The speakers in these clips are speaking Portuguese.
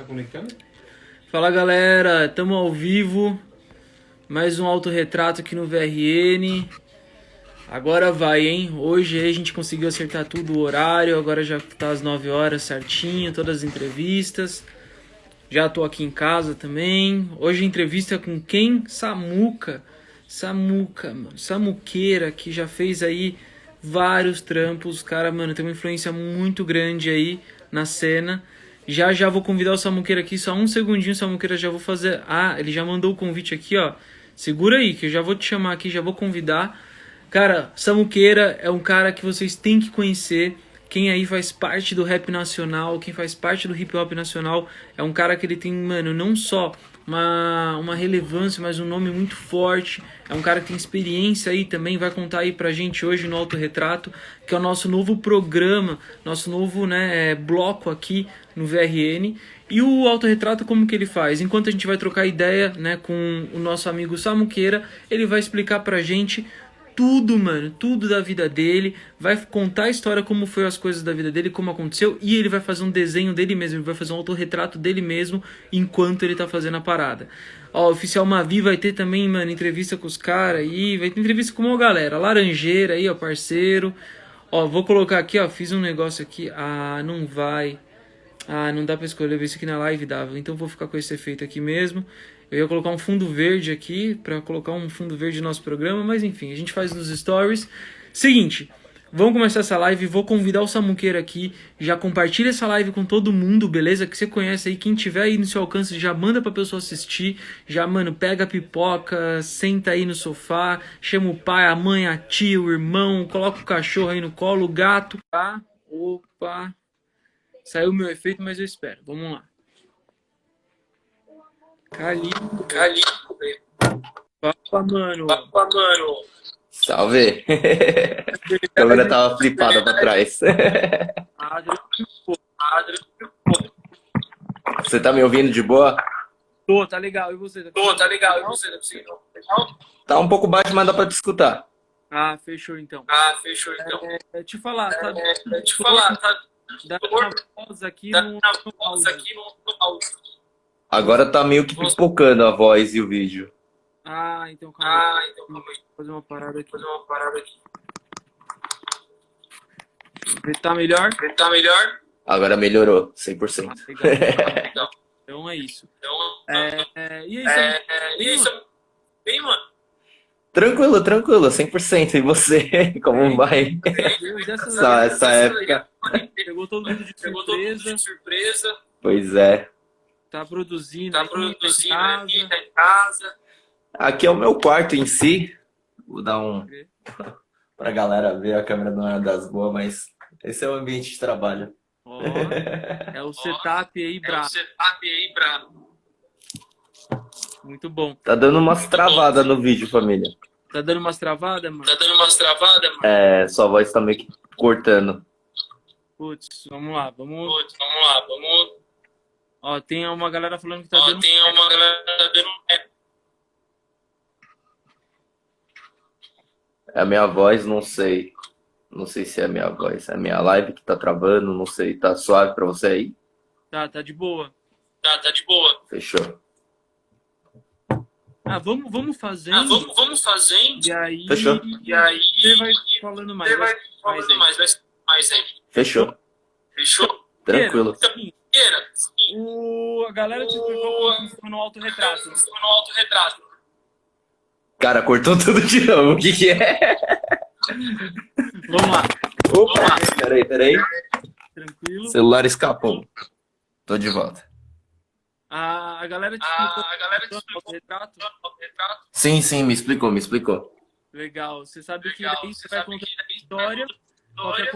Tá conectando? Fala galera, estamos ao vivo, mais um autorretrato aqui no VRN. Agora vai, hein? Hoje a gente conseguiu acertar tudo o horário, agora já tá às 9 horas certinho, todas as entrevistas. Já tô aqui em casa também. Hoje a entrevista com quem? Samuca. Samuca, mano. Samuqueira, que já fez aí vários trampos. Cara, mano, tem uma influência muito grande aí na cena. Já já vou convidar o Samuqueira aqui, só um segundinho, Samuqueira, já vou fazer... Ah, ele já mandou o convite aqui, ó. Segura aí, que eu já vou te chamar aqui, já vou convidar. Cara, Samuqueira é um cara que vocês têm que conhecer. Quem aí faz parte do rap nacional, quem faz parte do hip hop nacional, é um cara que ele tem, mano, não só uma relevância, mas um nome muito forte. É um cara que tem experiência aí também, vai contar aí pra gente hoje no Autorretrato, que é o nosso novo programa, nosso novo, né, bloco aqui no VRN. E o Autorretrato, como que ele faz? Enquanto a gente vai trocar ideia, né, com o nosso amigo Samuqueira, ele vai explicar pra gente tudo, mano, tudo da vida dele, vai contar a história, como foi as coisas da vida dele, como aconteceu, e ele vai fazer um desenho dele mesmo, ele vai fazer um autorretrato dele mesmo enquanto ele tá fazendo a parada. Ó, o Oficial Mavi vai ter também, mano, entrevista com os caras aí, vai ter entrevista com uma galera, Laranjeira aí, ó, parceiro. Ó, vou colocar aqui, ó, fiz um negócio aqui, não vai... não dá pra escolher, ver isso aqui na live dava. Então vou ficar com esse efeito aqui mesmo. Eu ia colocar um fundo verde aqui, pra colocar um fundo verde no nosso programa, mas enfim, a gente faz nos stories. Seguinte, vamos começar essa live, vou convidar o Samuqueira aqui, já compartilha essa live com todo mundo, beleza? Que você conhece aí, quem tiver aí no seu alcance, já manda pra pessoa assistir, já, mano, pega a pipoca, senta aí no sofá, chama o pai, a mãe, a tia, o irmão, coloca o cachorro aí no colo, o gato, tá? Opa... Saiu o meu efeito, mas eu espero. Vamos lá. Calico, Calico, velho. Fala, mano. Fala, mano. Salve! A câmera tava flipada pra trás. Você tá me ouvindo de boa? Tô, tá legal. E você? Tá legal. E você? Tá um pouco baixo, mas dá pra te escutar. Fechou então. Te falar, tá? Dá uma pausa aqui no áudio. Agora tá meio que pipocando a voz e o vídeo. Então calma aí. Vou fazer uma parada aqui. Tá melhor? Agora melhorou, 100%. Legal. Então é isso. E aí, bem, mano? Tranquilo, 100%. E você? Como vai? Essa época. Pegou todo mundo de surpresa. Pois é. Tá produzindo aqui, tá em casa. Aqui é o meu quarto em si. Vou dar pra galera ver, a câmera não é das boas, mas esse é o ambiente de trabalho. É o setup aí brabo. Muito bom. Tá dando umas travadas no vídeo, família. Tá dando umas travadas, mano? É, sua voz tá meio que cortando. Putz, vamos lá. Ó, tem uma galera falando que tá dando... É a minha voz, não sei. Não sei se é a minha voz. É a minha live que tá travando, não sei. Tá suave pra você aí? Tá de boa. Fechou. Vamos fazendo. E aí... Fechou. Você vai falando mais. Fechou. Tranquilo. A galera te perguntou no autorretrato. Cara, cortou tudo de novo. O que é? Vamos lá. Opa, peraí. Tranquilo. O celular escapou. Tô de volta. A galera te explicou no autorretrato? Sim, me explicou. Legal. Você sabe que daí você vai contar a história. Qualquer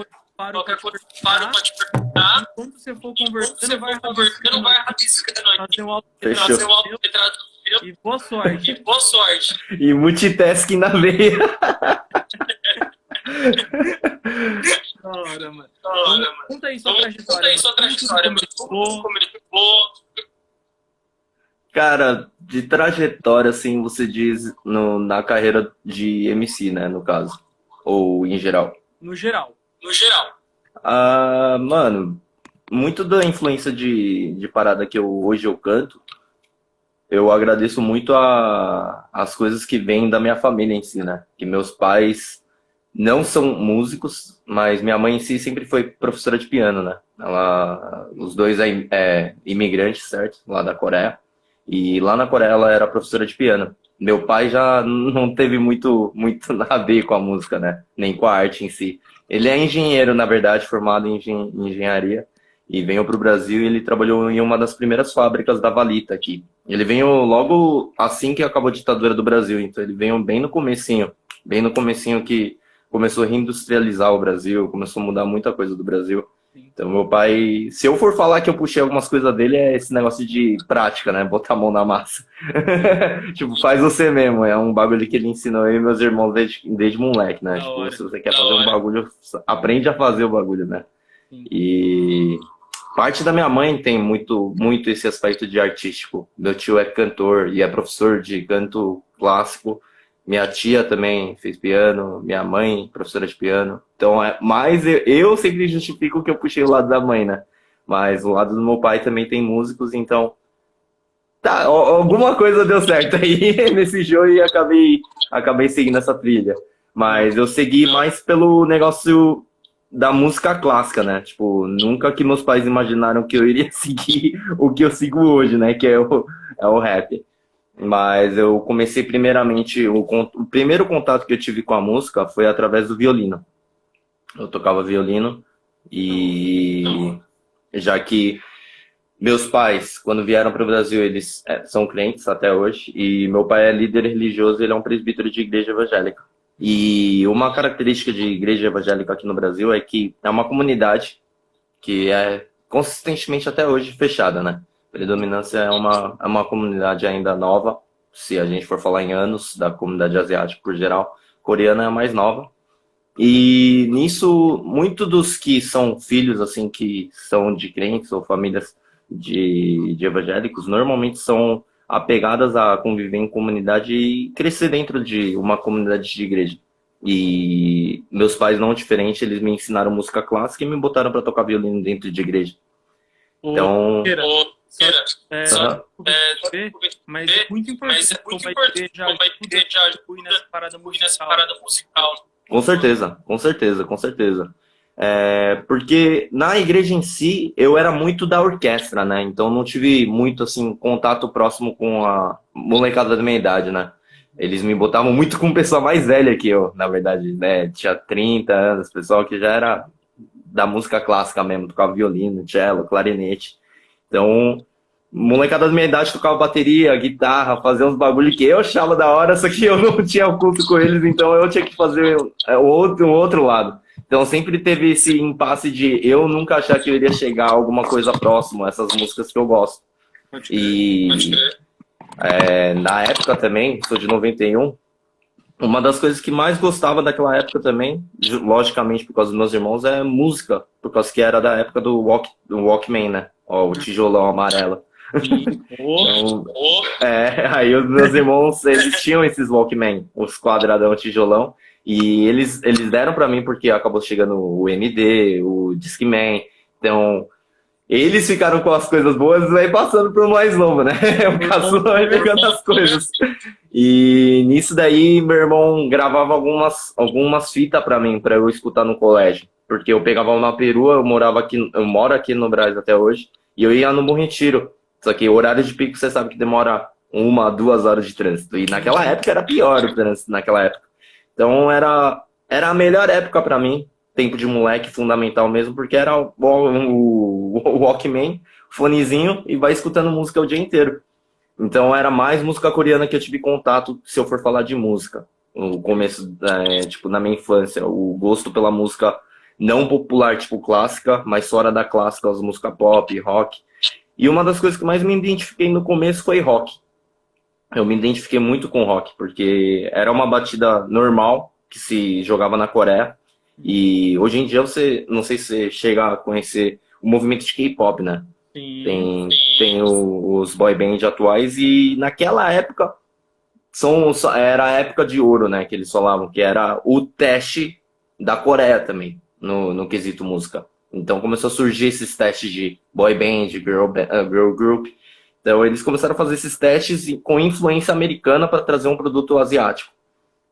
coisa paro pra te perguntar. Enquanto você for conversando, vai rabiscando aí. Fazer um autorretrato. E boa sorte. E multitasking na veia. Da hora, mano. Conta aí sua trajetória. Como ele ficou. Cara, de trajetória, assim, você diz na carreira de MC, né, no caso? Ou em geral? No geral. Mano, muito da influência de parada que hoje eu canto, eu agradeço muito as coisas que vêm da minha família em si, né? Que meus pais não são músicos, mas minha mãe em si sempre foi professora de piano, né? Os dois é imigrantes, certo? Lá da Coreia. E lá na Coreia ela era professora de piano. Meu pai já não teve muito a ver com a música, né? Nem com a arte em si. Ele é engenheiro, na verdade, formado em engenharia. E veio para o Brasil e ele trabalhou em uma das primeiras fábricas da Valita aqui. Ele veio logo assim que acabou a ditadura do Brasil. Então ele veio bem no comecinho que começou a reindustrializar o Brasil, começou a mudar muita coisa do Brasil. Então, meu pai, se eu for falar que eu puxei algumas coisas dele, é esse negócio de prática, né? Botar a mão na massa. Tipo, faz você mesmo. É um bagulho que ele ensinou eu e meus irmãos desde moleque, né? Tipo, se você quer fazer um bagulho, aprende a fazer o bagulho, né? E parte da minha mãe tem muito esse aspecto de artístico. Meu tio é cantor e é professor de canto clássico. Minha tia também fez piano, minha mãe, professora de piano. Então, mas eu sempre justifico que eu puxei o lado da mãe, né? Mas o lado do meu pai também tem músicos, então tá, alguma coisa deu certo aí nesse jogo e acabei seguindo essa trilha. Mas eu segui mais pelo negócio da música clássica, né? Tipo, nunca que meus pais imaginaram que eu iria seguir o que eu sigo hoje, né? Que é o rap. Mas eu comecei primeiramente, o primeiro contato que eu tive com a música foi através do violino. Eu tocava violino e já que meus pais, quando vieram para o Brasil, eles são crentes até hoje e meu pai é líder religioso, ele é um presbítero de igreja evangélica. E uma característica de igreja evangélica aqui no Brasil é que é uma comunidade que é consistentemente até hoje fechada, né? Predominância é uma comunidade ainda nova, se a gente for falar em anos, da comunidade asiática por geral, coreana é a mais nova. E nisso, muitos dos que são filhos, assim, que são de crentes ou famílias de evangélicos, normalmente são apegadas a conviver em comunidade e crescer dentro de uma comunidade de igreja. E meus pais não diferente, eles me ensinaram música clássica e me botaram para tocar violino dentro de igreja. Então, só mas é muito importante como a igreja fui nessa parada musical. com certeza, com certeza, com certeza. Porque na igreja em si, eu era muito da orquestra, né? Então não tive muito, assim, contato próximo com a molecada da minha idade, né? Eles me botavam muito com pessoa mais velha que eu, na verdade, né? Tinha 30 anos, pessoal que já era da música clássica mesmo, tocava violino, cello, clarinete. Então, molecada da minha idade tocava bateria, guitarra, fazia uns bagulho que eu achava da hora, só que eu não tinha o culto com eles, então eu tinha que fazer um outro lado. Então sempre teve esse impasse de eu nunca achar que eu iria chegar a alguma coisa próxima a essas músicas que eu gosto. E na época também, sou de 91, uma das coisas que mais gostava daquela época também, logicamente por causa dos meus irmãos, é música, por causa que era da época do Walkman, né? Ó, o tijolão amarelo. Então, aí os meus irmãos, eles tinham esses Walkman, os quadradão tijolão, e eles deram pra mim porque acabou chegando o MD, o Discman, então eles ficaram com as coisas boas e aí passando pro mais novo, né? O caçula vai pegando as coisas. E nisso daí meu irmão gravava algumas fitas pra mim, pra eu escutar no colégio, porque eu pegava uma perua, eu moro aqui no Brasil até hoje, e eu ia no Bom Retiro. Só que o horário de pico você sabe que demora 1, 2 horas de trânsito. E naquela época era pior o trânsito naquela época. Então era a melhor época pra mim, tempo de moleque fundamental mesmo, porque era o Walkman, fonezinho, e vai escutando música o dia inteiro. Então era mais música coreana que eu tive contato, se eu for falar de música. No começo, tipo, na minha infância, o gosto pela música não popular, tipo clássica, mas fora da clássica, as músicas pop, rock. E uma das coisas que mais me identifiquei no começo foi rock. Eu me identifiquei muito com rock, porque era uma batida normal que se jogava na Coreia. E hoje em dia não sei se você chega a conhecer o movimento de K-pop, né? Sim. Tem os boy band atuais e naquela época era a época de ouro, né? Que eles falavam que era o teste da Coreia também, no quesito música. Então começou a surgir esses testes de boy band, girl group. Então eles começaram a fazer esses testes com influência americana para trazer um produto asiático.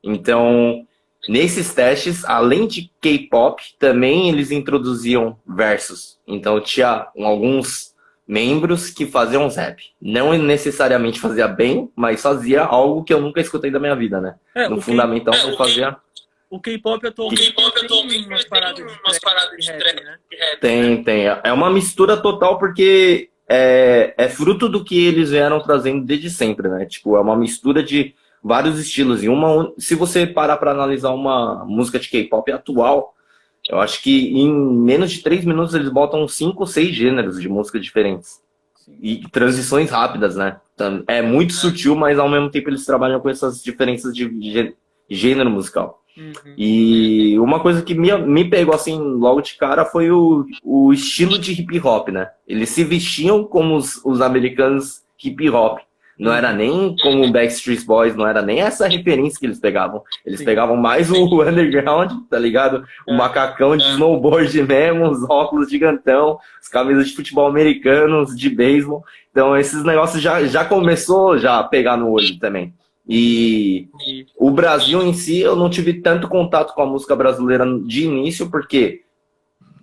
Então, nesses testes, além de K-pop, também eles introduziam versos. Então tinha alguns membros que faziam rap. Não necessariamente fazia bem, mas fazia algo que eu nunca escutei da minha vida, né? No fundamental eu fazia... O K-pop atualmente tem umas paradas de rap, né? Tem. É uma mistura total porque é fruto do que eles vieram trazendo desde sempre, né? Tipo, é uma mistura de vários estilos. E se você parar para analisar uma música de K-pop atual, eu acho que em menos de 3 minutos eles botam 5 ou 6 gêneros de música diferentes. Sim. E transições rápidas, né? É muito sutil, mas ao mesmo tempo eles trabalham com essas diferenças de gênero musical. Uhum. E uma coisa que me pegou assim logo de cara foi o estilo de hip hop, né? Eles se vestiam como os americanos hip hop. Não era nem como o Backstreet Boys, não era nem essa referência que eles pegavam. Eles pegavam mais o underground, tá ligado? O macacão de snowboard mesmo, os óculos gigantão, as camisas de futebol americanos, de beisebol. Então esses negócios já começou já a pegar no olho também. E o Brasil em si, eu não tive tanto contato com a música brasileira de início, porque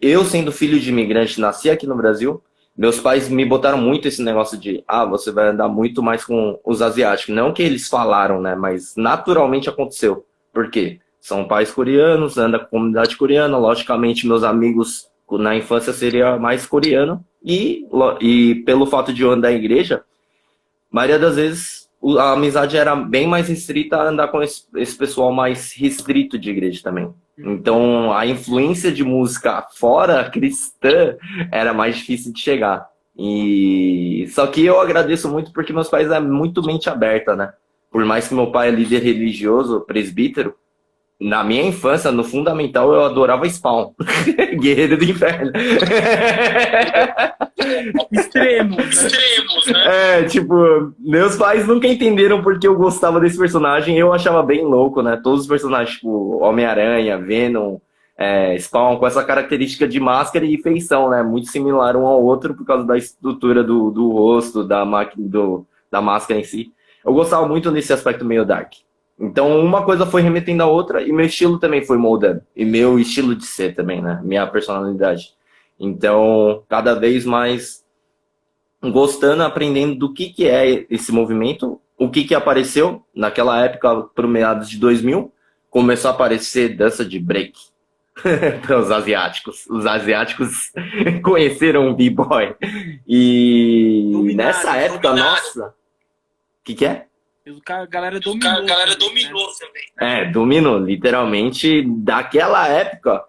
eu, sendo filho de imigrante, nasci aqui no Brasil. Meus pais me botaram muito esse negócio de você vai andar muito mais com os asiáticos. Não que eles falaram, né? Mas naturalmente aconteceu. Por quê? São pais coreanos, anda com a comunidade coreana. Logicamente, meus amigos na infância seria mais coreano. E pelo fato de eu andar em igreja, a maioria das vezes a amizade era bem mais restrita a andar com esse pessoal mais restrito de igreja também. Então, a influência de música fora cristã era mais difícil de chegar. Só que eu agradeço muito porque meus pais eram muito mente aberta, né? Por mais que meu pai é líder religioso, presbítero, na minha infância, no fundamental, eu adorava Spawn. Guerreiro do Inferno. Extremos, né? Tipo, meus pais nunca entenderam porque eu gostava desse personagem. Eu achava bem louco, né? Todos os personagens, tipo, Homem-Aranha, Venom, Spawn, com essa característica de máscara e feição, né? Muito similar um ao outro por causa da estrutura do rosto, da máscara em si. Eu gostava muito desse aspecto meio dark. Então, uma coisa foi remetendo a outra e meu estilo também foi moldando. E meu estilo de ser também, né? Minha personalidade. Então, cada vez mais gostando, aprendendo do que é esse movimento, o que apareceu naquela época, pro meados de 2000, começou a aparecer dança de break para os asiáticos. Os asiáticos conheceram o B-Boy. E nessa época, nossa... O que é? A galera dominou também. Dominou, literalmente. Daquela época,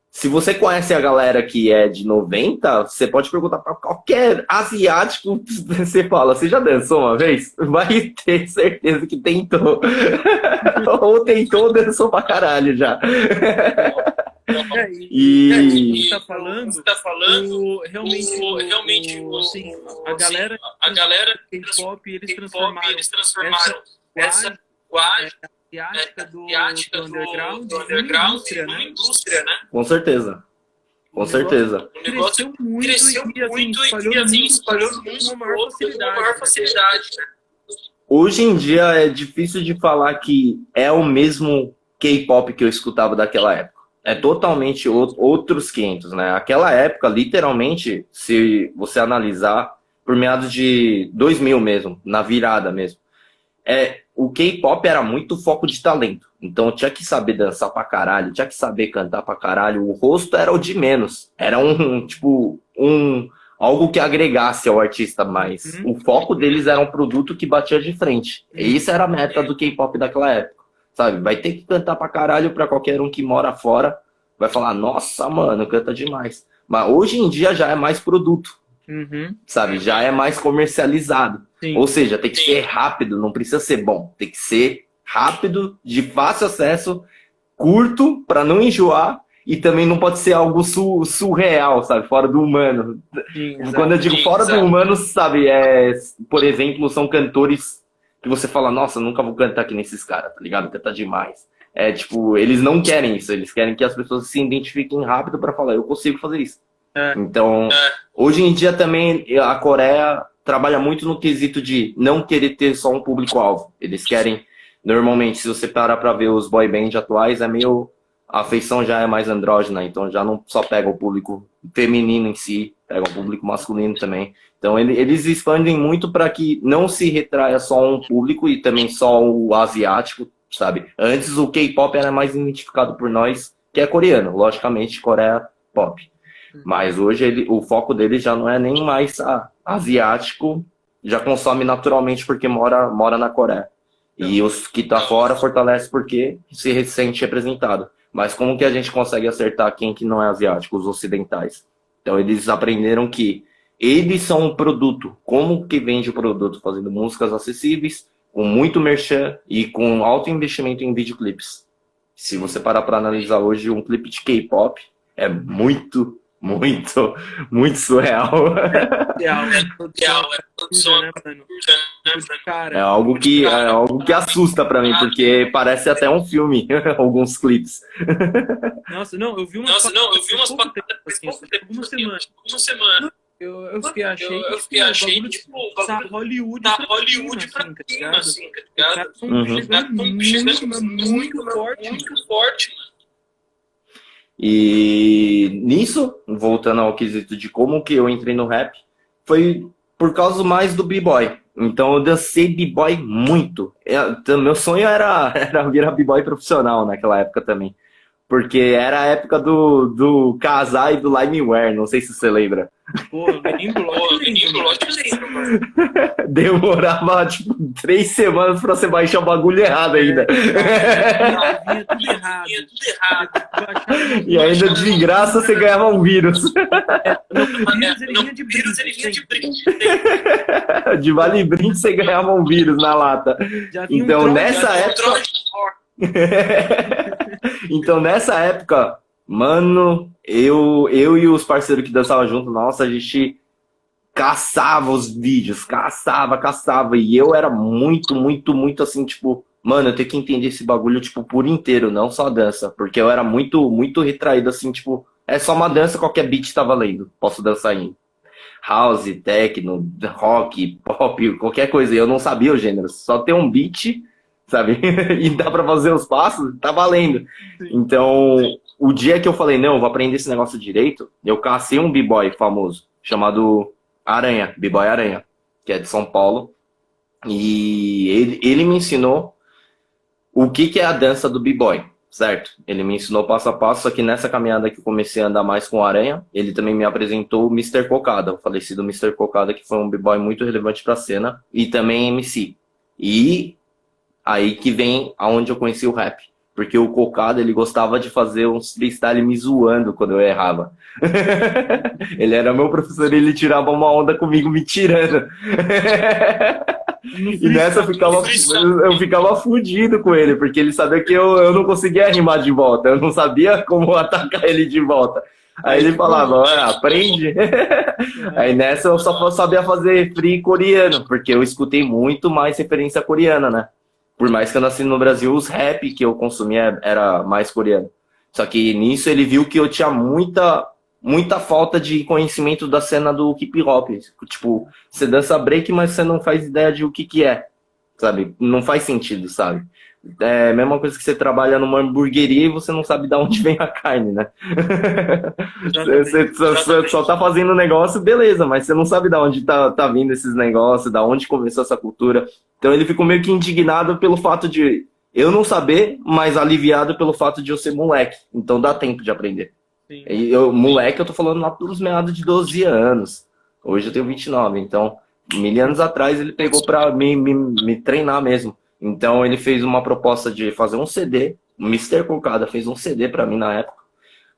se você conhece a galera que é de 90, você pode perguntar para qualquer asiático, você fala, você já dançou uma vez? Vai ter certeza que tentou. Ou tentou ou dançou pra caralho já. Você tá falando, realmente a galera K-pop, eles transformaram essa asiática do underground numa indústria, né? Com certeza. Com certeza. O negócio cresceu muito e espalhou no mundo com uma maior facilidade. Hoje em dia é difícil de falar que é o mesmo K-pop que eu escutava daquela época. É totalmente outros 500, né? Aquela época, literalmente, se você analisar, por meados de 2000 mesmo, na virada mesmo, o K-pop era muito foco de talento. Então tinha que saber dançar pra caralho, tinha que saber cantar pra caralho. O rosto era o de menos. Era algo que agregasse ao artista mais. O foco deles era um produto que batia de frente. E isso era a meta do K-pop daquela época. Sabe, vai ter que cantar pra caralho pra qualquer um que mora fora. Vai falar, nossa, mano, canta demais. Mas hoje em dia já é mais produto. Sabe, já é mais comercializado. Sim. Ou seja, tem que ser rápido, não precisa ser bom. Tem que ser rápido, de fácil acesso, curto, pra não enjoar. E também não pode ser algo surreal, sabe? Fora do humano. Sim, quando eu digo fora do humano, sabe? Por exemplo, são cantores que você fala, nossa, nunca vou cantar aqui nesses caras, tá ligado? Canta demais. tipo, eles não querem isso, eles querem que as pessoas se identifiquem rápido para falar, eu consigo fazer isso. Então, hoje em dia também a Coreia trabalha muito no quesito de não querer ter só um público-alvo. Eles querem, normalmente, se você parar para ver os boy band atuais, é meio, a feição já é mais andrógena, então já não só pega o público feminino em si, pega o público masculino também. Então eles expandem muito para que não se retraia só um público e também só o asiático, sabe? Antes o K-pop era mais identificado por nós, que é coreano, logicamente, Coreia pop. Mas hoje o foco dele já não é nem mais asiático, já consome naturalmente porque mora na Coreia. E os que tá fora fortalece porque se sente representado. Mas como que a gente consegue acertar quem que não é asiático? Os ocidentais. Então eles aprenderam que eles são um produto. Como que vende o produto? Fazendo músicas acessíveis, com muito merchan e com alto investimento em videoclipes. Se você parar para analisar hoje um clipe de K-pop, é muito surreal. Cara, É algo que assusta pra mim, porque parece até um filme, alguns clipes. Nossa, não, eu vi umas paradas assim, uma semana. Eu fiquei achei, tipo, tá Hollywood pra cima, assim, tá ligado? Os caras tão chegando muito forte, mano. E nisso, voltando ao quesito de como que eu entrei no rap, foi por causa mais do b-boy. Então eu dancei b-boy muito. Meu sonho era virar b-boy profissional naquela época também. Porque era a época do Kazaa e do Limeware, não sei se você lembra. Pô, eu lembro, mano. Demorava, tipo, 3 semanas pra você baixar o bagulho errado ainda. Vinha tudo errado. E ainda de graça você ganhava um vírus. Ele vinha de brinde. De vale brinde você ganhava um vírus na lata. Então nessa época... Então nessa época, mano, eu e os parceiros que dançavam junto, nossa, a gente caçava os vídeos, caçava, e eu era muito assim, tipo, mano, eu tenho que entender esse bagulho, tipo, por inteiro, não só a dança, porque eu era muito retraído, assim, tipo, é só uma dança, qualquer beat tá valendo, posso dançar em house, techno, rock, pop, qualquer coisa, e eu não sabia o gênero, só ter um beat, sabe, e dá pra fazer os passos, tá valendo. Sim. Então, o dia que eu falei, não, eu vou aprender esse negócio direito, eu cacei um b-boy famoso, chamado Aranha, B-Boy Aranha, que é de São Paulo, e ele me ensinou o que é a dança do B-Boy, certo? Ele me ensinou passo a passo, só que nessa caminhada que eu comecei a andar mais com o Aranha, ele também me apresentou o Mr. Cocada, o falecido Mr. Cocada, que foi um B-Boy muito relevante pra cena, e também MC. E aí que vem aonde eu conheci o rap. Porque o Cocada, ele gostava de fazer uns freestyle me zoando quando eu errava. Ele era meu professor e ele tirava uma onda comigo me tirando. E nessa eu ficava fudido com ele, porque ele sabia que eu não conseguia rimar de volta. Eu não sabia como atacar ele de volta. Aí ele falava, olha, aprende. Aí nessa eu só sabia fazer free coreano, porque eu escutei muito mais referência coreana, né? Por mais que eu nasci no Brasil, os rap que eu consumia era mais coreano. Só que nisso ele viu que eu tinha muita falta de conhecimento da cena do hip hop. Tipo, você dança break, mas você não faz ideia de o que é, sabe? Não faz sentido, sabe? É a mesma coisa que você trabalha numa hamburgueria e você não sabe de onde vem a carne, né? Você só tá fazendo negócio, beleza, mas você não sabe de onde tá vindo esses negócios, da onde começou essa cultura. Então ele ficou meio que indignado pelo fato de eu não saber, mas aliviado pelo fato de eu ser moleque. Então dá tempo de aprender. Sim. Moleque, eu tô falando lá pelos meados de 12 anos. Hoje eu tenho 29, então 1000 anos atrás ele pegou pra me treinar mesmo. Então ele fez uma proposta de fazer um CD, o Mr. Cocada fez um CD pra mim na época,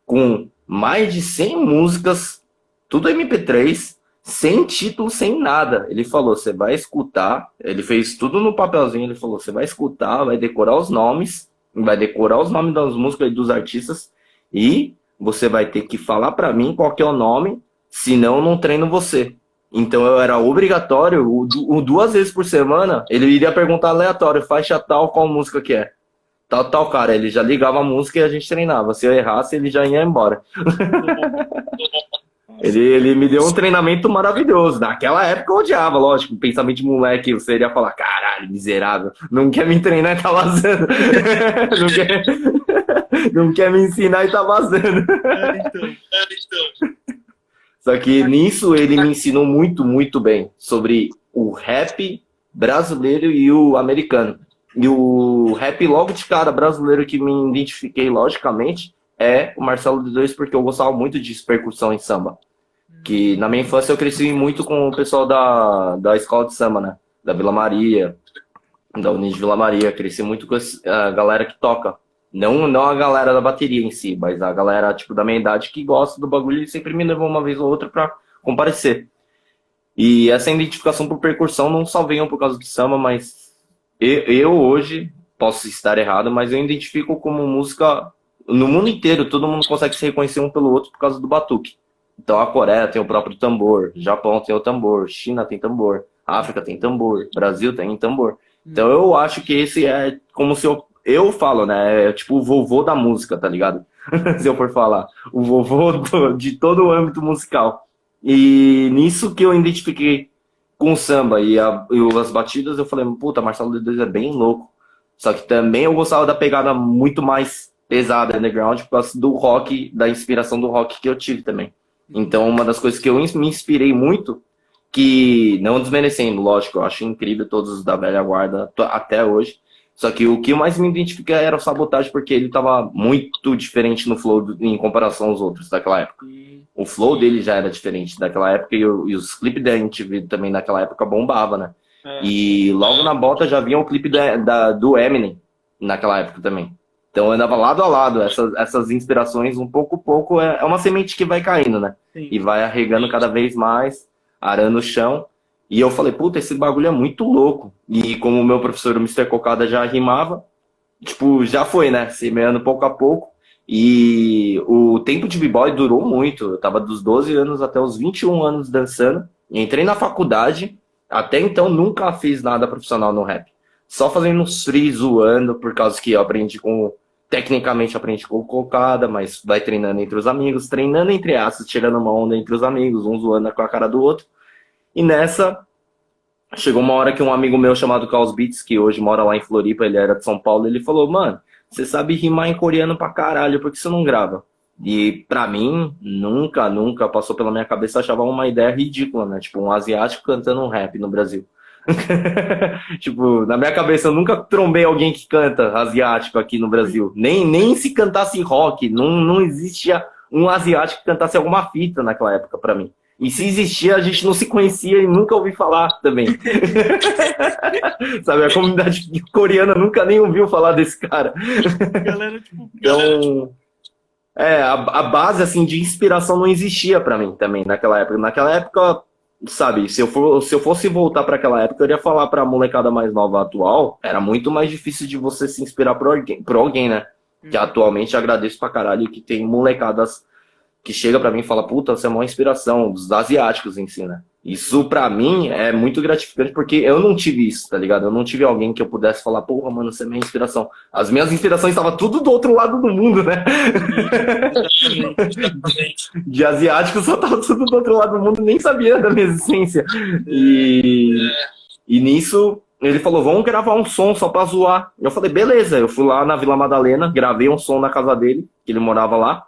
com mais de 100 músicas, tudo MP3, sem título, sem nada. Ele falou, você vai escutar, ele fez tudo no papelzinho, ele falou, você vai escutar, vai decorar os nomes das músicas e dos artistas, e você vai ter que falar pra mim qual que é o nome, senão eu não treino você. Então eu era obrigatório, 2 vezes por semana, ele iria perguntar aleatório, faixa tal, qual música que é. Tal, cara, ele já ligava a música e a gente treinava. Se eu errasse, ele já ia embora. Ele me deu um treinamento maravilhoso. Naquela época eu odiava, lógico. Pensamento de moleque, você iria falar, caralho, miserável. Não quer me treinar e tá vazando. Não quer, não quer me ensinar e tá vazando. Só que nisso ele me ensinou muito, muito bem sobre o rap brasileiro e o americano. E o rap logo de cara brasileiro que me identifiquei, logicamente, é o Marcelo D2, porque eu gostava muito de percussão em samba. Que na minha infância eu cresci muito com o pessoal da escola de samba, né? Da Vila Maria, da União de Vila Maria. Cresci muito com a galera que toca. Não a galera da bateria em si, mas a galera tipo da minha idade que gosta do bagulho e sempre me levou uma vez ou outra pra comparecer. E essa identificação por percussão não só veio por causa do samba, mas eu hoje posso estar errado, mas eu identifico como música no mundo inteiro. Todo mundo consegue se reconhecer um pelo outro por causa do batuque. Então a Coreia tem o próprio tambor, Japão tem o tambor, China tem tambor, África tem tambor, Brasil tem tambor. Então eu acho que esse é como se eu falo, né? É tipo o vovô da música, tá ligado? Se eu for falar. O vovô de todo o âmbito musical. E nisso que eu identifiquei com o samba e as batidas, eu falei, puta, Marcelo D2 é bem louco. Só que também eu gostava da pegada muito mais pesada, underground, por causa do rock, da inspiração do rock que eu tive também. Então, uma das coisas que eu me inspirei muito, que não desmerecendo, lógico, eu acho incrível todos os da velha guarda até hoje. Só que o que mais me identifica era o Sabotagem, porque ele tava muito diferente no flow em comparação aos outros daquela época. O flow dele já era diferente daquela época e os clipes da MTV também naquela época bombava, né? E logo na bota já vinha o clipe do Eminem naquela época também. Então andava lado a lado, essas inspirações, um pouco, é uma semente que vai caindo, né? Sim. E vai arregando cada vez mais, arando o chão. E eu falei, puta, esse bagulho é muito louco. E como o meu professor, o Mister Cocada, já rimava, tipo, já foi, né? Semeando pouco a pouco. E o tempo de b-boy durou muito. Eu tava dos 12 anos até os 21 anos dançando. Entrei na faculdade, até então nunca fiz nada profissional no rap. Só fazendo uns free, zoando, por causa que eu aprendi tecnicamente aprendi com cocada, mas vai treinando entre os amigos, treinando entre aspas, tirando uma onda entre os amigos, um zoando com a cara do outro. E nessa, chegou uma hora que um amigo meu chamado Caos Beats, que hoje mora lá em Floripa, ele era de São Paulo, ele falou, mano, você sabe rimar em coreano pra caralho, por que você não grava? E pra mim, nunca passou pela minha cabeça, achava uma ideia ridícula, né? Tipo, um asiático cantando um rap no Brasil. Tipo, na minha cabeça eu nunca trombei alguém que canta asiático aqui no Brasil. Nem se cantasse rock, não existia um asiático que cantasse alguma fita naquela época pra mim. E se existia, a gente não se conhecia e nunca ouvi falar também. Sabe, a comunidade coreana nunca nem ouviu falar desse cara. Galera, tipo, Então, a base assim de inspiração não existia pra mim também naquela época. Naquela época, sabe, se eu fosse voltar para aquela época, eu iria falar para a molecada mais nova atual, era muito mais difícil de você se inspirar por alguém, né? Que atualmente agradeço pra caralho que tem molecadas que chega pra mim e fala, puta, você é uma inspiração dos asiáticos em si, né? Isso pra mim é muito gratificante porque eu não tive isso, tá ligado? Eu não tive alguém que eu pudesse falar, porra, mano, você é minha inspiração. As minhas inspirações estavam tudo do outro lado do mundo, né? De asiático só tava tudo do outro lado do mundo, nem sabia da minha existência. E nisso ele falou, vamos gravar um som só pra zoar. Eu falei, beleza. Eu fui lá na Vila Madalena, gravei um som na casa dele, que ele morava lá.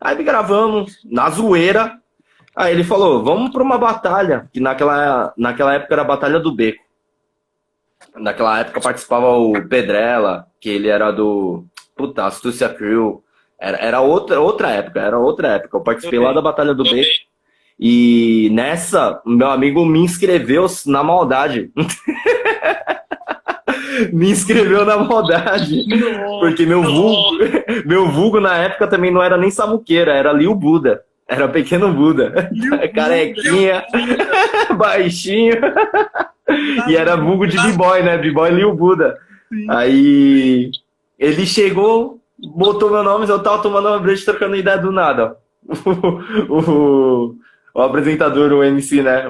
Aí gravamos, na zoeira. Aí ele falou, vamos pra uma batalha, que naquela época era a Batalha do Beco. Naquela época participava o Pedrella, que ele era do... Puta, Astúcia Crew. Era outra época. Eu participei lá da Batalha do Beco. E nessa, meu amigo me inscreveu na maldade. Me inscreveu na maldade. Porque meu vulgo na época também não era nem Samuqueira, era Lil Buda. Era Pequeno Buda. Carequinha, baixinho. E era vulgo de B-Boy, né? B-Boy Lil Buda. Aí ele chegou, botou meu nome, eu tava tomando uma breja trocando ideia do nada. O apresentador, o MC, né?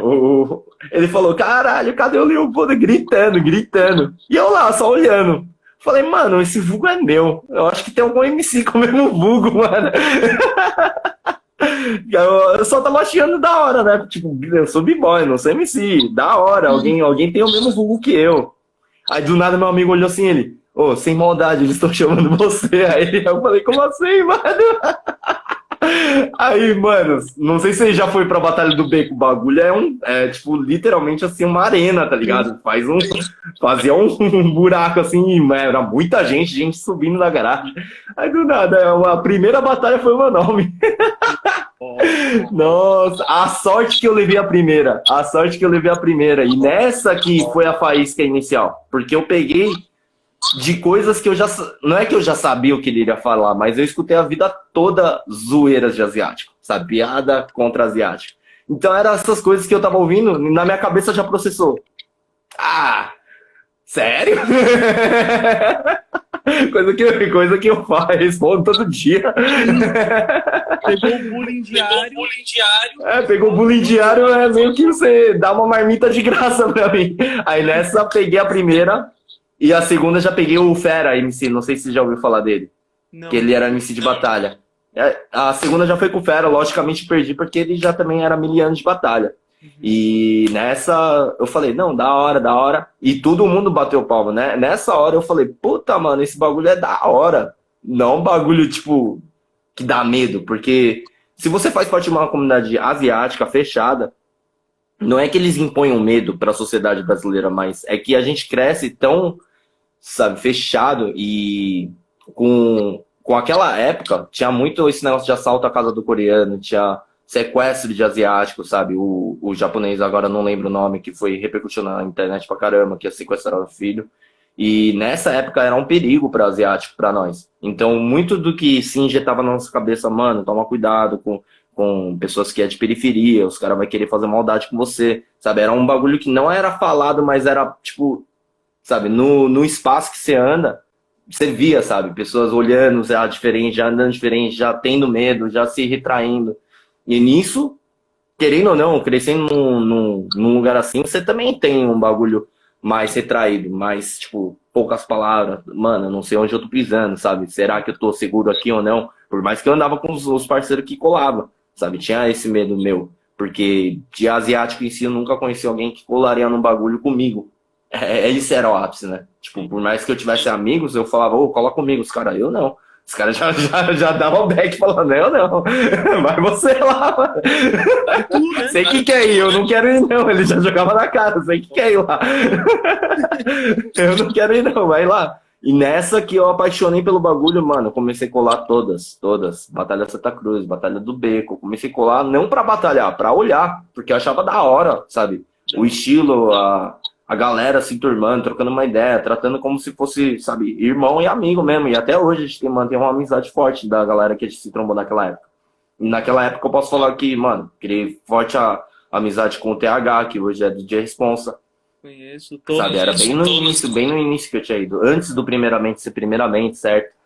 Ele falou, caralho, cadê o Lil Buda? Gritando. E eu lá, só olhando. Falei, mano, esse vulgo é meu. Eu acho que tem algum MC com o mesmo vulgo, mano. Eu só tava achando da hora, né? Tipo, eu sou b-boy, não sou MC. Da hora, alguém tem o mesmo vulgo que eu. Aí do nada meu amigo olhou assim, ele, ô, sem maldade, eles estão chamando você. Aí eu falei, como assim, mano? Aí, mano, não sei se você já foi pra Batalha do Beco. O bagulho tipo, literalmente assim, uma arena, tá ligado? Fazia um buraco assim, era muita gente subindo na garagem. Aí do nada, a primeira batalha foi o meu nome. Nossa, a sorte que eu levei a primeira. A sorte que eu levei a primeira. E nessa que foi a faísca inicial. Porque eu peguei de coisas que eu já... Não é que eu já sabia o que ele iria falar, mas eu escutei a vida toda zoeiras de asiático. Sabe? Piada contra asiático. Então eram essas coisas que eu tava ouvindo, na minha cabeça já processou. Ah, sério? Coisa que eu faço, respondo todo dia. Pegou o bullying diário. Pegou o bullying diário, é meio que você dá uma marmita de graça pra mim. Aí nessa peguei a primeira e a segunda já peguei o Fera MC, não sei se você já ouviu falar dele. Não. Que ele era MC de batalha. A segunda já foi com o Fera, logicamente perdi porque ele já também era miliano de batalha. E nessa eu falei, não, da hora. E todo mundo bateu palma, né? Nessa hora eu falei, puta, mano, esse bagulho é da hora. Não um bagulho, tipo, que dá medo. Porque se você faz parte de uma comunidade asiática fechada, não é que eles impõem um medo pra sociedade brasileira, mas é que a gente cresce tão, sabe, fechado e com aquela época, tinha muito esse negócio de assalto à casa do coreano, tinha sequestro de asiático, sabe? O japonês, agora não lembro o nome, que foi repercutindo na internet pra caramba, que ia sequestrar o filho. E nessa época era um perigo para asiático, para nós. Então, muito do que se injetava na nossa cabeça, mano, toma cuidado com pessoas que é de periferia, os caras vão querer fazer maldade com você, sabe? Era um bagulho que não era falado, mas era, tipo, sabe? No espaço que você anda, você via, sabe? Pessoas olhando já diferente, já andando diferente, já tendo medo, já se retraindo. E nisso, querendo ou não, crescendo num lugar assim, você também tem um bagulho mais retraído, mais, tipo, poucas palavras. Mano, eu não sei onde eu tô pisando, sabe? Será que eu tô seguro aqui ou não? Por mais que eu andava com os parceiros que colavam, sabe? Tinha esse medo meu. Porque de asiático em si, eu nunca conheci alguém que colaria num bagulho comigo. Esse era o ápice, né? Tipo, por mais que eu tivesse amigos, eu falava, ô, cola comigo. Os caras, eu não. Os caras já davam back falando, eu não. Vai você lá, mano. Sei que quer ir, eu não quero ir não. Ele já jogava na cara, sei que quer ir lá. Eu não quero ir não, vai lá. E nessa que eu apaixonei pelo bagulho, mano, eu comecei a colar todas. Batalha Santa Cruz, Batalha do Beco. Comecei a colar não pra batalhar, pra olhar. Porque eu achava da hora, sabe? O estilo, a galera se turmando, trocando uma ideia, tratando como se fosse, sabe, irmão e amigo mesmo. E até hoje a gente mantém uma amizade forte da galera que a gente se trombou naquela época. E naquela época eu posso falar que, mano, criei forte a amizade com o TH, que hoje é DJ Responsa. Conheço todos. Sabe, era bem no início que eu tinha ido. Antes do Primeiramente ser Primeiramente, certo?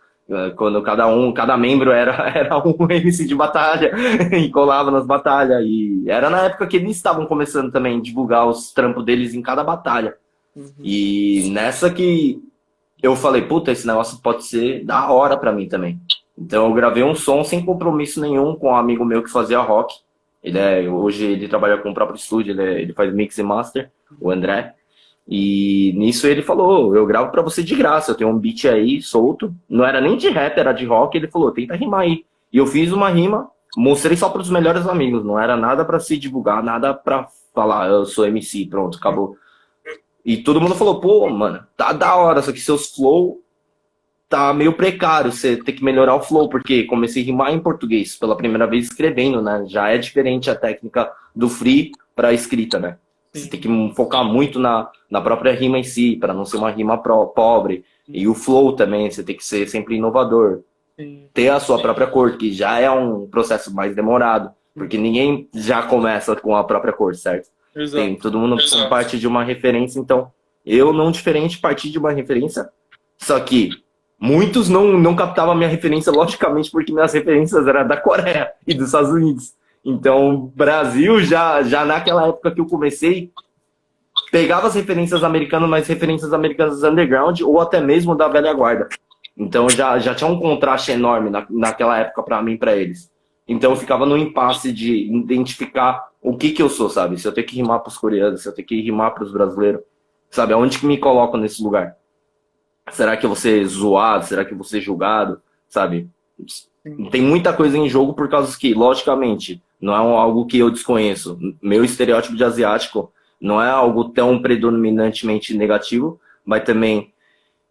Quando cada membro era um MC de batalha e colava nas batalhas. E era na época que eles estavam começando também a divulgar os trampos deles em cada batalha. E nessa que eu falei, puta, esse negócio pode ser da hora pra mim também. Então eu gravei um som sem compromisso nenhum com um amigo meu que fazia rock. Hoje ele trabalha com o próprio estúdio, ele faz mix e master, o André. E nisso ele falou, eu gravo pra você de graça, eu tenho um beat aí solto, não era nem de rap, era de rock, ele falou, tenta rimar aí. E eu fiz uma rima, mostrei só pros melhores amigos, não era nada pra se divulgar, nada pra falar, eu sou MC, pronto, acabou. E todo mundo falou, pô, mano, tá da hora, só que seus flow tá meio precário, você tem que melhorar o flow, porque comecei a rimar em português, pela primeira vez escrevendo, né, já é diferente a técnica do free pra escrita, né. Você tem que focar muito na própria rima em si, para não ser uma rima pobre. E o flow também, você tem que ser sempre inovador. Ter a sua própria cor, que já é um processo mais demorado. Porque ninguém já começa com a própria cor, certo? Todo mundo parte de uma referência, então eu não diferente parti de uma referência, só que muitos não captavam a minha referência, logicamente, porque minhas referências eram da Coreia e dos Estados Unidos. Então, Brasil, já naquela época que eu comecei, pegava as referências americanas, mas referências americanas underground ou até mesmo da velha guarda. Então já tinha um contraste enorme naquela época pra mim e pra eles. Então eu ficava no impasse de identificar o que eu sou, sabe? Se eu tenho que rimar pros coreanos, se eu tenho que rimar pros brasileiros, sabe? Aonde que me coloco nesse lugar? Será que eu vou ser zoado? Será que eu vou ser julgado? Sabe? Tem muita coisa em jogo por causa que, logicamente, não é algo que eu desconheço. Meu estereótipo de asiático não é algo tão predominantemente negativo, mas também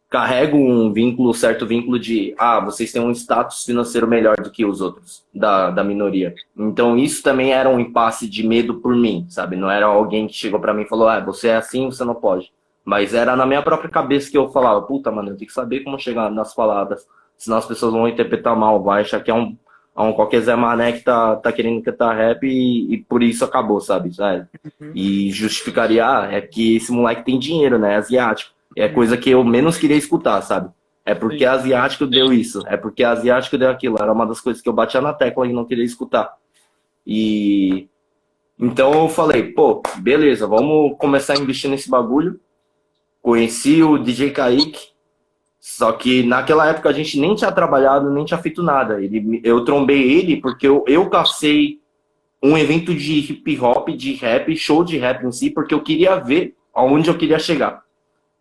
carrego um vínculo, certo vínculo de, vocês têm um status financeiro melhor do que os outros, da minoria. Então isso também era um impasse de medo por mim, sabe? Não era alguém que chegou pra mim e falou, você é assim, você não pode. Mas era na minha própria cabeça que eu falava, puta, mano, eu tenho que saber como chegar nas palavras, senão as pessoas vão interpretar mal, vai achar que é um qualquer Zé Mané que tá querendo cantar rap e por isso acabou, sabe? E justificaria, é que esse moleque tem dinheiro, né? É asiático. É coisa que eu menos queria escutar, sabe? É porque asiático deu isso, é porque asiático deu aquilo. Era uma das coisas que eu batia na tecla e não queria escutar. E então eu falei, pô, beleza, vamos começar a investir nesse bagulho. Conheci o DJ Kaique, só que naquela época a gente nem tinha trabalhado, nem tinha feito nada. Eu trombei ele porque eu cacei um evento de hip hop, de rap, show de rap em si, porque eu queria ver aonde eu queria chegar.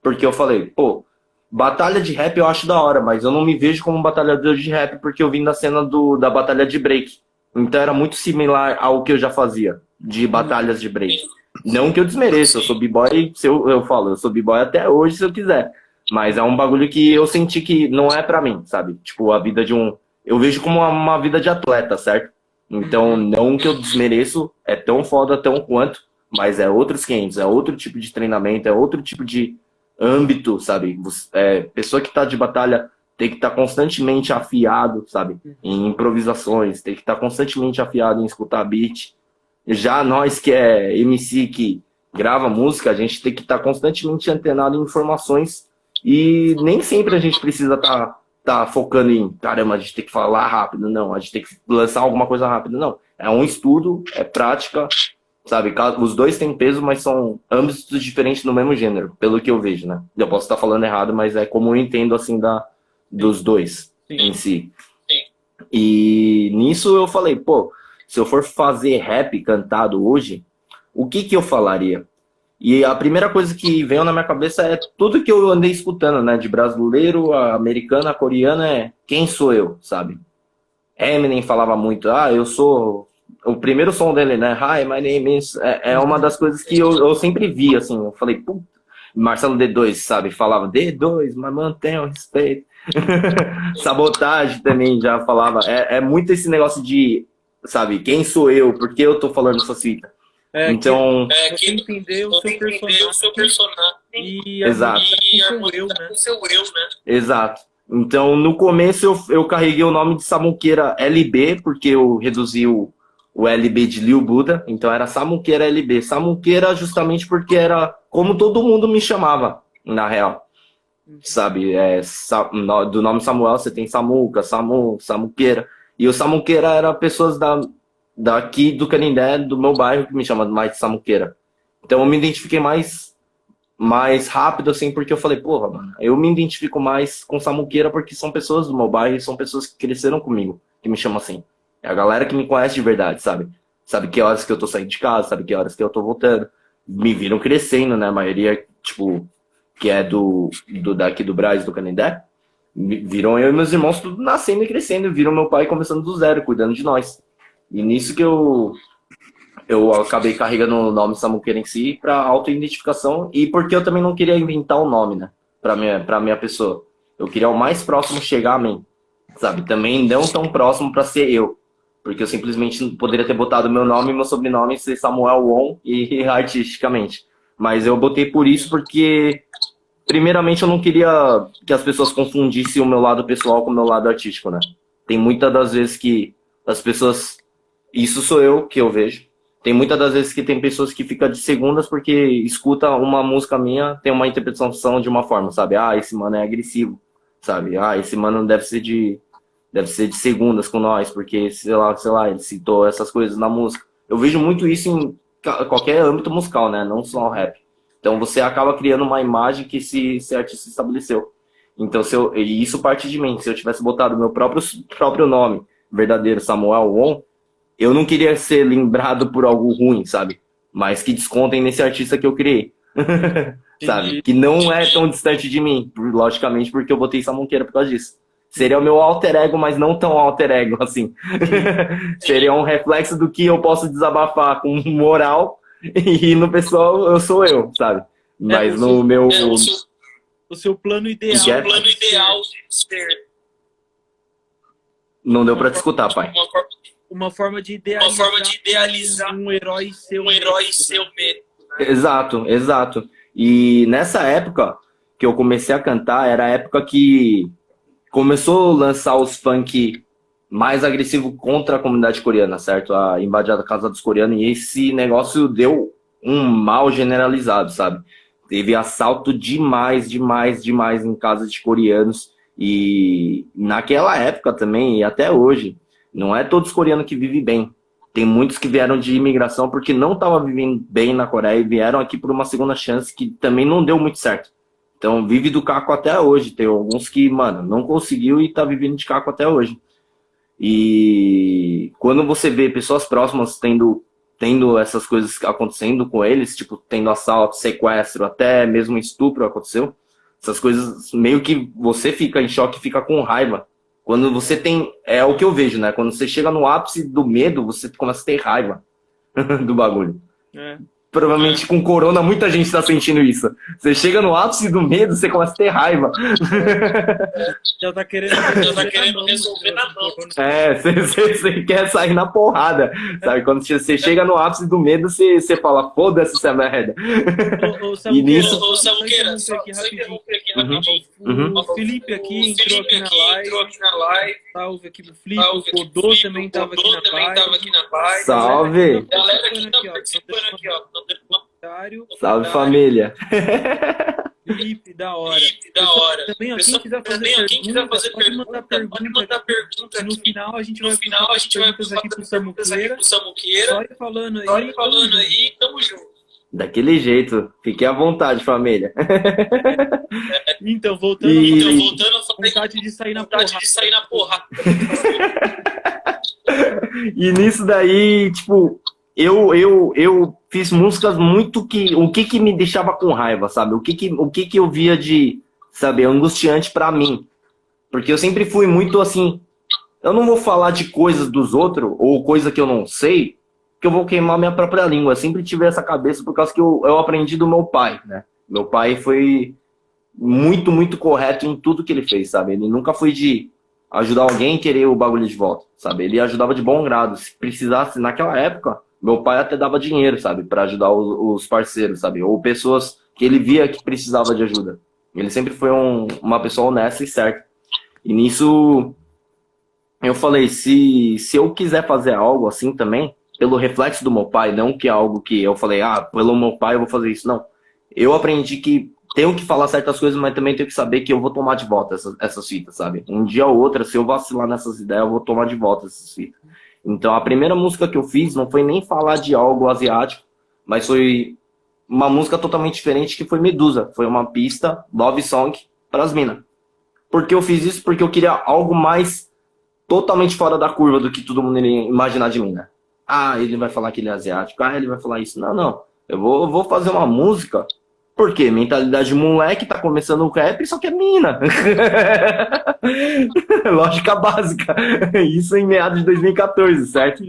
Porque eu falei, pô, batalha de rap eu acho da hora, mas eu não me vejo como um batalhador de rap porque eu vim da cena da batalha de break. Então era muito similar ao que eu já fazia, de batalhas de break. Não que eu desmereça, eu sou b-boy, eu sou b-boy até hoje se eu quiser. Mas é um bagulho que eu senti que não é pra mim, sabe? Tipo, a vida de um... Eu vejo como uma vida de atleta, certo? Então, não que eu desmereço, é tão foda, tão quanto, mas é outros 500, é outro tipo de treinamento, é outro tipo de âmbito, sabe? Pessoa que tá de batalha tem que estar constantemente afiado, sabe? Em improvisações, tem que estar constantemente afiado em escutar beat. Já nós que é MC, que grava música, a gente tem que estar constantemente antenado em informações e nem sempre a gente precisa tá focando em, caramba, a gente tem que falar rápido, não, a gente tem que lançar alguma coisa rápida, não. É um estudo, é prática, sabe? Os dois têm peso, mas são âmbitos diferentes no mesmo gênero, pelo que eu vejo, né? Eu posso estar falando errado, mas é como eu entendo, assim, dos dois em si. E nisso eu falei, pô, se eu for fazer rap cantado hoje, o que eu falaria? E a primeira coisa que veio na minha cabeça é tudo que eu andei escutando, né? De brasileiro, a americana, a coreana, é quem sou eu, sabe? Eminem falava muito, eu sou... O primeiro som dele, né? Hi, my name is... É uma das coisas que eu sempre vi, assim. Eu falei, puta... Marcelo D2, sabe? Falava, D2, mas mantenha o respeito. Sabotagem também já falava. É muito esse negócio de, sabe? Quem sou eu? Por que eu tô falando essas fitas? Então... Você entender o seu personagem e exato. o seu eu, né? Exato. Então, no começo, eu carreguei o nome de Samuqueira LB, porque eu reduzi o LB de Lil Buda, então era Samuqueira LB. Samuqueira justamente porque era como todo mundo me chamava, na real. Sabe, do nome Samuel você tem Samuca, Samuqueira. E o Samuqueira era pessoas daqui do Canindé, do meu bairro, que me chamam mais de Samuqueira. Então eu me identifiquei mais rápido, assim, porque eu falei, porra, mano, eu me identifico mais com Samuqueira porque são pessoas do meu bairro e são pessoas que cresceram comigo, que me chamam assim. É a galera que me conhece de verdade, sabe? Sabe que horas que eu tô saindo de casa, sabe que horas que eu tô voltando. Me viram crescendo, né? A maioria, tipo, que é daqui do Brás, do Canindé, viram eu e meus irmãos tudo nascendo e crescendo, viram meu pai começando do zero, cuidando de nós. E nisso que eu acabei carregando o nome Samuqueira em si pra auto-identificação e porque eu também não queria inventar o nome, né? Pra minha pessoa. Eu queria o mais próximo chegar a mim, sabe? Também não tão próximo pra ser eu. Porque eu simplesmente poderia ter botado meu nome e meu sobrenome ser Samuel Won e artisticamente. Mas eu botei por isso porque, primeiramente, eu não queria que as pessoas confundissem o meu lado pessoal com o meu lado artístico, né? Tem muitas das vezes que as pessoas... Isso sou eu que eu vejo. Tem muitas das vezes que tem pessoas que ficam de segundas porque escuta uma música minha, tem uma interpretação de uma forma, sabe? Esse mano é agressivo, sabe? Esse mano deve ser de segundas com nós, porque, sei lá, ele citou essas coisas na música. Eu vejo muito isso em qualquer âmbito musical, né? Não só o rap. Então você acaba criando uma imagem que esse artista estabeleceu. Então, e isso parte de mim. Se eu tivesse botado meu próprio nome, verdadeiro, Samuel Won, eu não queria ser lembrado por algo ruim, sabe? Mas que descontem nesse artista que eu criei. Sabe? Que não é tão distante de mim, logicamente, porque eu botei Samonqueira por causa disso. Seria o meu alter ego, mas não tão alter ego, assim. Seria um reflexo do que eu posso desabafar com moral, e no pessoal eu sou eu, sabe? Mas no meu... O seu plano ideal. O plano ideal ser... Não deu pra te escutar, pai. Uma forma de idealizar um herói seu mesmo. Exato, exato. E nessa época que eu comecei a cantar, era a época que começou a lançar os funk mais agressivo contra a comunidade coreana, certo? A invadir a casa dos coreanos, e esse negócio deu um mal generalizado, sabe? Teve assalto demais em casas de coreanos, e naquela época também, e até hoje, não é todos os coreanos que vivem bem. Tem muitos que vieram de imigração porque não estavam vivendo bem na Coreia e vieram aqui por uma segunda chance que também não deu muito certo. Então vive do caco até hoje. Tem alguns que, mano, não conseguiu e tá vivendo de caco até hoje. E quando você vê pessoas próximas tendo essas coisas acontecendo com eles, tipo, tendo assalto, sequestro, até mesmo estupro aconteceu, essas coisas meio que você fica em choque, fica com raiva. Quando você tem... É o que eu vejo, né? Quando você chega no ápice do medo, você começa a ter raiva do bagulho. Provavelmente com corona, muita gente está sentindo isso. Você chega no ápice do medo, você começa a ter raiva. Já tá querendo resolver na mão. Você quer sair na porrada. Sabe? Quando você chega no ápice do medo, você fala, foda-se essa merda. E nisso... Samuqueira, só interromper aqui rapidinho. O Felipe aqui entrou aqui na live. Salve aqui pro Felipe. O Codô também tava aqui na live. Salve! Galera aqui tá participando aqui, ó. Salve, família! Felipe, da hora. Também, ó, quem quiser fazer pergunta, pode mandar pergunta. No final a gente vai fazer perguntas aqui pro Samuqueira. Só ir falando aí, tamo junto. Daquele jeito. Fique à vontade, família. Então, voltando, vontade de sair na porrada. E nisso daí, tipo, eu fiz músicas muito que... O que me deixava com raiva, sabe? O que eu via de, sabe, angustiante pra mim. Porque eu sempre fui muito assim... Eu não vou falar de coisas dos outros, ou coisa que eu não sei, que eu vou queimar minha própria língua. Eu sempre tive essa cabeça por causa que eu aprendi do meu pai, né? Meu pai foi muito correto em tudo que ele fez, sabe? Ele nunca foi de ajudar alguém e querer o bagulho de volta, sabe? Ele ajudava de bom grado. Se precisasse, naquela época, meu pai até dava dinheiro, sabe? Pra ajudar os parceiros, sabe? Ou pessoas que ele via que precisava de ajuda. Ele sempre foi uma pessoa honesta e certa. E nisso, eu falei, se eu quiser fazer algo assim também, pelo reflexo do meu pai, não que é algo que eu falei, pelo meu pai eu vou fazer isso. Não. Eu aprendi que tenho que falar certas coisas, mas também tenho que saber que eu vou tomar de volta essas fitas, sabe? Um dia ou outro, se eu vacilar nessas ideias, eu vou tomar de volta essas fitas. Então, a primeira música que eu fiz não foi nem falar de algo asiático, mas foi uma música totalmente diferente, que foi Medusa. Foi uma pista, love song, pras minas. Por que eu fiz isso? Porque eu queria algo mais totalmente fora da curva do que todo mundo iria imaginar de mim, né? Ele vai falar que ele é asiático. Ele vai falar isso. Não. Eu vou fazer uma música. Por quê? Mentalidade de moleque, tá começando o rap, só que é mina. Lógica básica. Isso em meados de 2014, certo?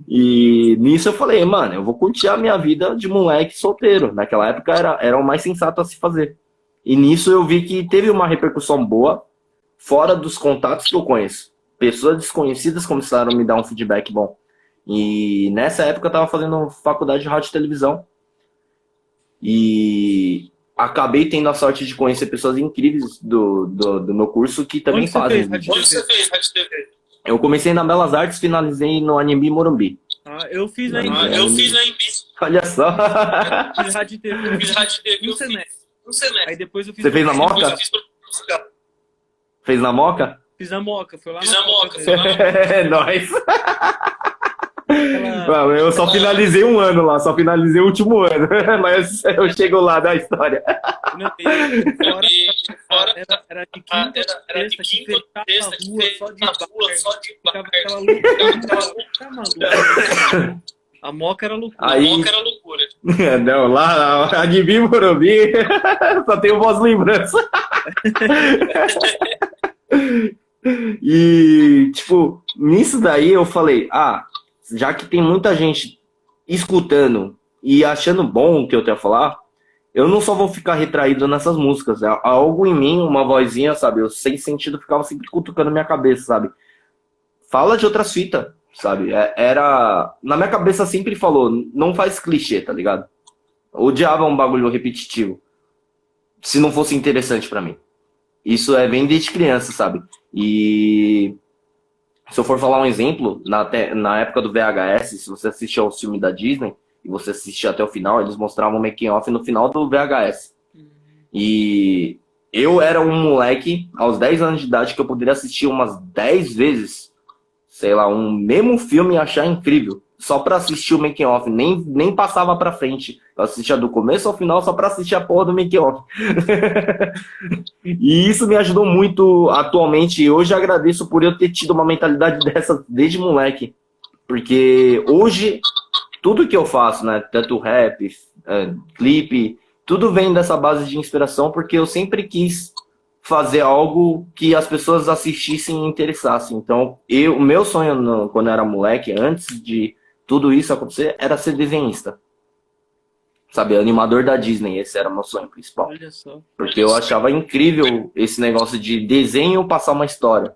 E nisso eu falei, mano, eu vou curtir a minha vida de moleque solteiro. Naquela época era o mais sensato a se fazer. E nisso eu vi que teve uma repercussão boa, fora dos contatos que eu conheço. Pessoas desconhecidas começaram a me dar um feedback bom. E nessa época eu tava fazendo faculdade de rádio e televisão. E acabei tendo a sorte de conhecer pessoas incríveis do meu curso que também fazem vídeo. Onde você fez rádio TV? Eu comecei na Belas Artes, finalizei no Anhembi Morumbi. Eu fiz na Embi. Olha só. Fiz rádio TV um semestre. Aí depois eu fiz... Você fez na Moca? Fez na Moca? Fiz na Moca, foi lá É nóis. Aquela... Eu só finalizei um ano lá, só finalizei o último ano, mas eu chego lá da história. Não, e fora, era de quinta a sexta, que fechava a rua só de bar, ficava aquela loucura, tá maluco. A Moca era loucura. Aí, não, lá, a Gibi Morumbi, só tenho boas lembranças. E, tipo, nisso daí eu falei, já que tem muita gente escutando e achando bom o que eu tenho a falar, eu não só vou ficar retraído nessas músicas, é algo em mim, uma vozinha, sabe? Eu sem sentido ficava sempre cutucando minha cabeça, sabe? Fala de outras fitas, sabe? Era. Na minha cabeça sempre falou, não faz clichê, tá ligado? Odiava um bagulho repetitivo. Se não fosse interessante pra mim. Isso vem desde criança, sabe? E se eu for falar um exemplo, na época do VHS, se você assistia ao filme da Disney e você assistia até o final, eles mostravam o making off no final do VHS. E eu era um moleque, aos 10 anos de idade, que eu poderia assistir umas 10 vezes, sei lá, um mesmo filme e achar incrível. Só pra assistir o making off, nem passava pra frente. Eu assistia do começo ao final só pra assistir a porra do making off. E isso me ajudou muito atualmente. E hoje agradeço por eu ter tido uma mentalidade dessa desde moleque. Porque hoje, tudo que eu faço, né? Tanto rap, clipe, tudo vem dessa base de inspiração, porque eu sempre quis fazer algo que as pessoas assistissem e interessassem. Então, o meu sonho quando eu era moleque, antes de tudo isso acontecer, era ser desenhista. Sabe, animador da Disney, esse era o meu sonho principal. Olha só. Porque eu achava incrível esse negócio de desenho passar uma história.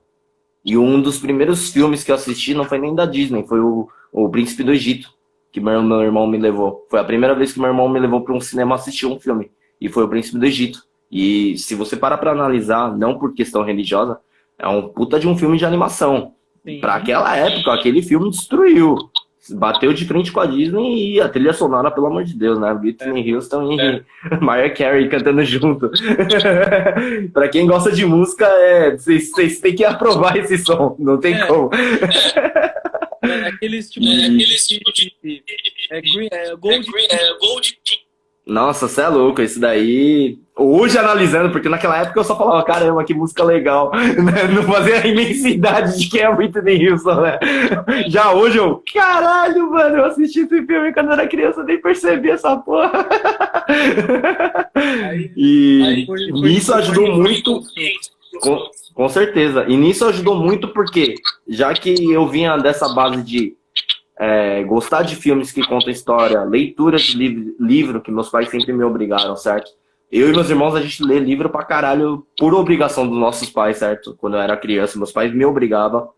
E um dos primeiros filmes que eu assisti não foi nem da Disney, foi o Príncipe do Egito, que meu irmão me levou. Foi a primeira vez que meu irmão me levou para um cinema assistir um filme. E foi o Príncipe do Egito. E se você parar pra analisar, não por questão religiosa, é um puta de um filme de animação. Para aquela época, aquele filme destruiu. Bateu de frente com a Disney e a trilha sonora, pelo amor de Deus, né? Whitney Houston e Mariah Carey cantando junto. Pra quem gosta de música, vocês têm que aprovar esse som, não tem como. Aqueles tipo de Gold. Nossa, você é louco, isso daí. Hoje analisando, porque naquela época eu só falava, caramba, que música legal. Não fazia a imensidade de quem é Whitney Houston, né? Já hoje eu, caralho, mano, eu assisti esse filme quando eu era criança, nem percebi essa porra. E nisso ajudou muito. Com certeza. E nisso ajudou muito porque, já que eu vinha dessa base de gostar de filmes que contam história, leitura de livro, que meus pais sempre me obrigaram, certo? Eu e meus irmãos, a gente lê livro pra caralho por obrigação dos nossos pais, certo? Quando eu era criança, meus pais me obrigavam.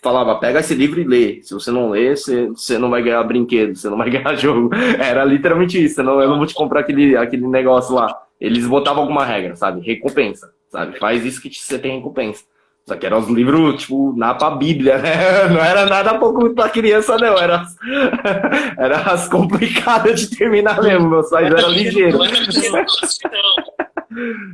Falava, pega esse livro e lê. Se você não lê, você não vai ganhar brinquedo, você não vai ganhar jogo. Era literalmente isso, eu não vou te comprar aquele negócio lá. Eles botavam alguma regra, sabe? Recompensa, sabe? Faz isso que você tem recompensa. Só que eram os livros, tipo, pra Bíblia, né? Não era nada pouco pra criança, não. Era as complicadas de terminar mesmo. Meus pais eram ligeiros.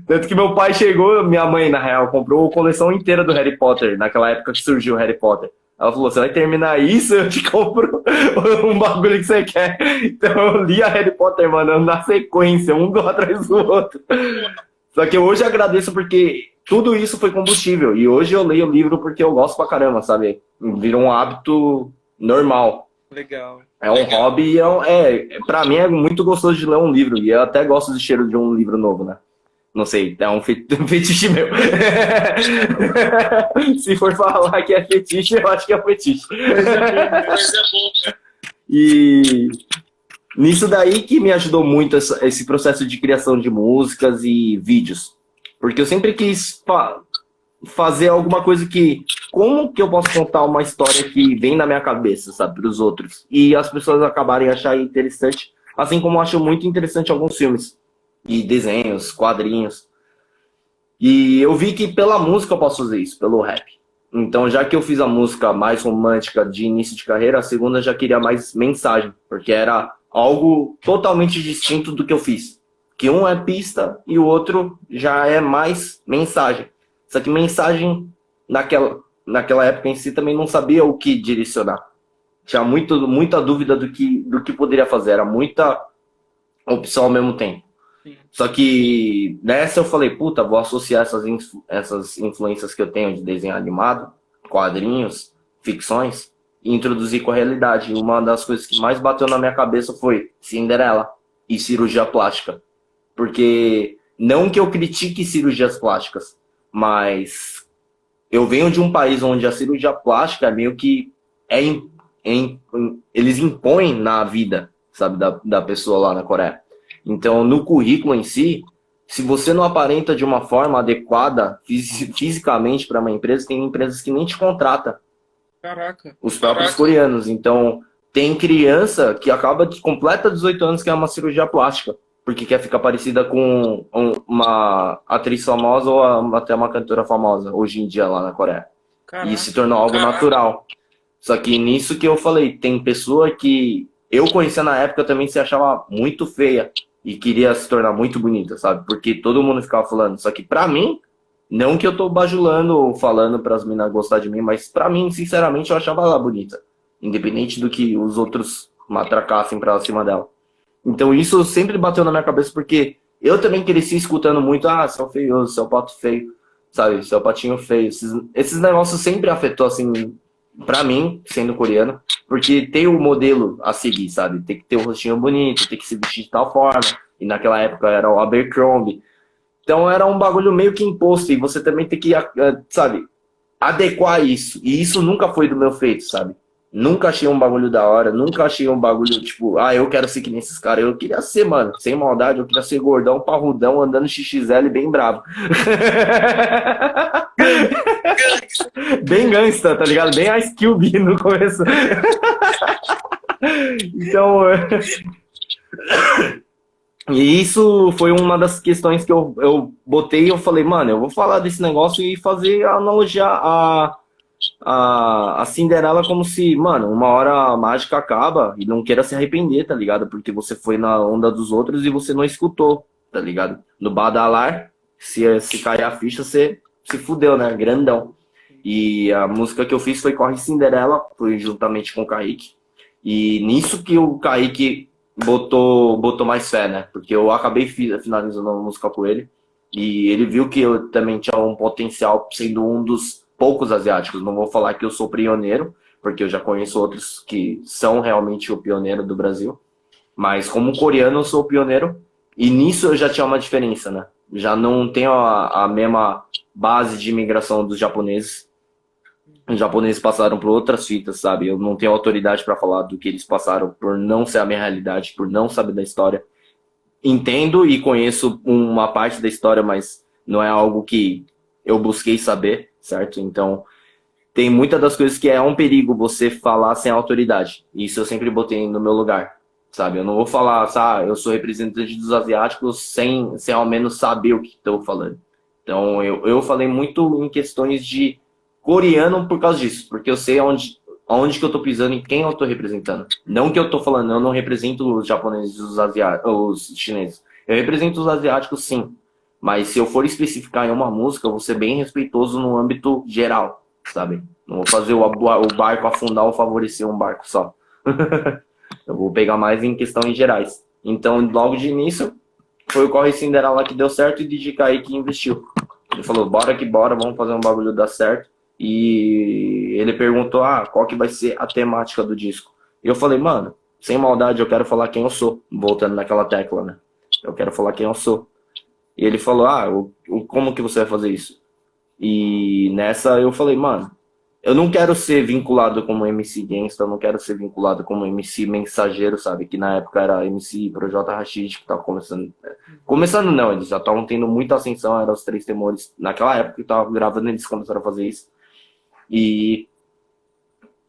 Tanto que meu pai chegou, minha mãe, na real, comprou a coleção inteira do Harry Potter, naquela época que surgiu o Harry Potter. Ela falou, você vai terminar isso, eu te compro um bagulho que você quer. Então eu li a Harry Potter, mano, na sequência, um atrás do outro. Só que hoje eu agradeço porque tudo isso foi combustível. E hoje eu leio o livro porque eu gosto pra caramba, sabe? Virou um hábito normal. Legal. É um hobby e pra mim é muito gostoso de ler um livro. E eu até gosto do cheiro de um livro novo, né? Não sei, é um fetiche meu. Se for falar que é fetiche, eu acho que é um fetiche. Mas é bom. E nisso daí que me ajudou muito esse processo de criação de músicas e vídeos. Porque eu sempre quis fazer alguma coisa que... Como que eu posso contar uma história que vem na minha cabeça, sabe, para os outros? E as pessoas acabarem achando interessante, assim como eu acho muito interessante alguns filmes. E desenhos, quadrinhos. E eu vi que pela música eu posso fazer isso, pelo rap. Então, já que eu fiz a música mais romântica de início de carreira, a segunda eu já queria mais mensagem, porque era algo totalmente distinto do que eu fiz. Que um é pista e o outro já é mais mensagem. Só que mensagem, naquela época em si, também não sabia o que direcionar. Tinha muita dúvida do que poderia fazer. Era muita opção ao mesmo tempo. Sim. Só que nessa eu falei, puta, vou associar essas influências que eu tenho de desenho animado, quadrinhos, ficções, e introduzir com a realidade. Uma das coisas que mais bateu na minha cabeça foi Cinderela e cirurgia plástica. Porque não que eu critique cirurgias plásticas, mas eu venho de um país onde a cirurgia plástica é meio que é eles impõem na vida, sabe, da pessoa lá na Coreia. Então, no currículo em si, se você não aparenta de uma forma adequada fisicamente para uma empresa, tem empresas que nem te contratam, Caraca. os próprios coreanos. Então, tem criança que acaba de completa 18 anos que é uma cirurgia plástica, porque quer ficar parecida com uma atriz famosa ou até uma cantora famosa hoje em dia lá na Coreia. Caraca. E se tornou algo natural. Só que nisso que eu falei, tem pessoa que eu conhecia na época também se achava muito feia e queria se tornar muito bonita, sabe? Porque todo mundo ficava falando. Só que pra mim, não que eu tô bajulando ou falando pras meninas gostar de mim, mas pra mim, sinceramente, eu achava ela bonita. Independente do que os outros matracassem pra cima dela. Então isso sempre bateu na minha cabeça porque eu também cresci escutando muito, seu feioso, seu pato feio, sabe? Seu patinho feio. Esses negócios sempre afetou, assim, pra mim, sendo coreano, porque tem o modelo a seguir, sabe? Tem que ter o rostinho bonito, tem que se vestir de tal forma. E naquela época era o Abercrombie. Então era um bagulho meio que imposto e você também tem que, sabe, adequar isso. E isso nunca foi do meu feito, sabe? Nunca achei um bagulho da hora, nunca achei um bagulho tipo, eu quero ser que nem esses caras. Eu queria ser, mano, sem maldade, eu queria ser gordão, parrudão, andando XXL bem bravo. Bem gangsta, tá ligado? Bem Ice Cube no começo. Então, e isso foi uma das questões que eu botei e eu falei, mano, eu vou falar desse negócio e fazer a analogia a Cinderela como se, mano, uma hora a mágica acaba e não queira se arrepender, tá ligado? Porque você foi na onda dos outros e você não escutou, tá ligado? No Badalar, se cair a ficha, você se fudeu, né? Grandão. E a música que eu fiz foi Corre Cinderela, foi juntamente com o Kaique. E nisso que o Kaique botou mais fé, né? Porque eu acabei finalizando a música com ele. E ele viu que eu também tinha um potencial sendo um dos poucos asiáticos. Não vou falar que eu sou pioneiro, porque eu já conheço outros que são realmente o pioneiro do Brasil. Mas como coreano eu sou o pioneiro. E nisso eu já tinha uma diferença, né? Já não tenho a mesma base de imigração dos japoneses. Os japoneses passaram por outras fitas, sabe? Eu não tenho autoridade para falar do que eles passaram por não ser a minha realidade, por não saber da história. Entendo e conheço uma parte da história, mas não é algo que eu busquei saber, certo? Então, tem muitas das coisas que é um perigo você falar sem autoridade. Isso eu sempre botei no meu lugar, sabe? Eu não vou falar, eu sou representante dos asiáticos sem ao menos saber o que estou falando. Então, eu falei muito em questões de coreano por causa disso, porque eu sei aonde que eu tô pisando e quem eu tô representando. Não que eu tô falando, eu não represento os japoneses, os asiáticos, os chineses. Eu represento os asiáticos, sim. Mas se eu for especificar em uma música, eu vou ser bem respeitoso no âmbito geral, sabe? Não vou fazer o barco afundar ou favorecer um barco só. Eu vou pegar mais em questões gerais. Então, logo de início, foi o Corre Cinderela que deu certo e o DJ Kaique que investiu. Ele falou, bora que bora, vamos fazer um bagulho dar certo. E ele perguntou, qual que vai ser a temática do disco? E eu falei, mano, sem maldade, eu quero falar quem eu sou. Voltando naquela tecla, né? Eu quero falar quem eu sou. E ele falou, como que você vai fazer isso? E nessa eu falei, mano, eu não quero ser vinculado como MC Gangsta, eu não quero ser vinculado como MC Mensageiro, sabe? Que na época era MC Projota Rashid, que tava começando. Começando não, eles já estavam tendo muita ascensão, eram os Três Temores. Naquela época que eu tava gravando, eles começaram a fazer isso. E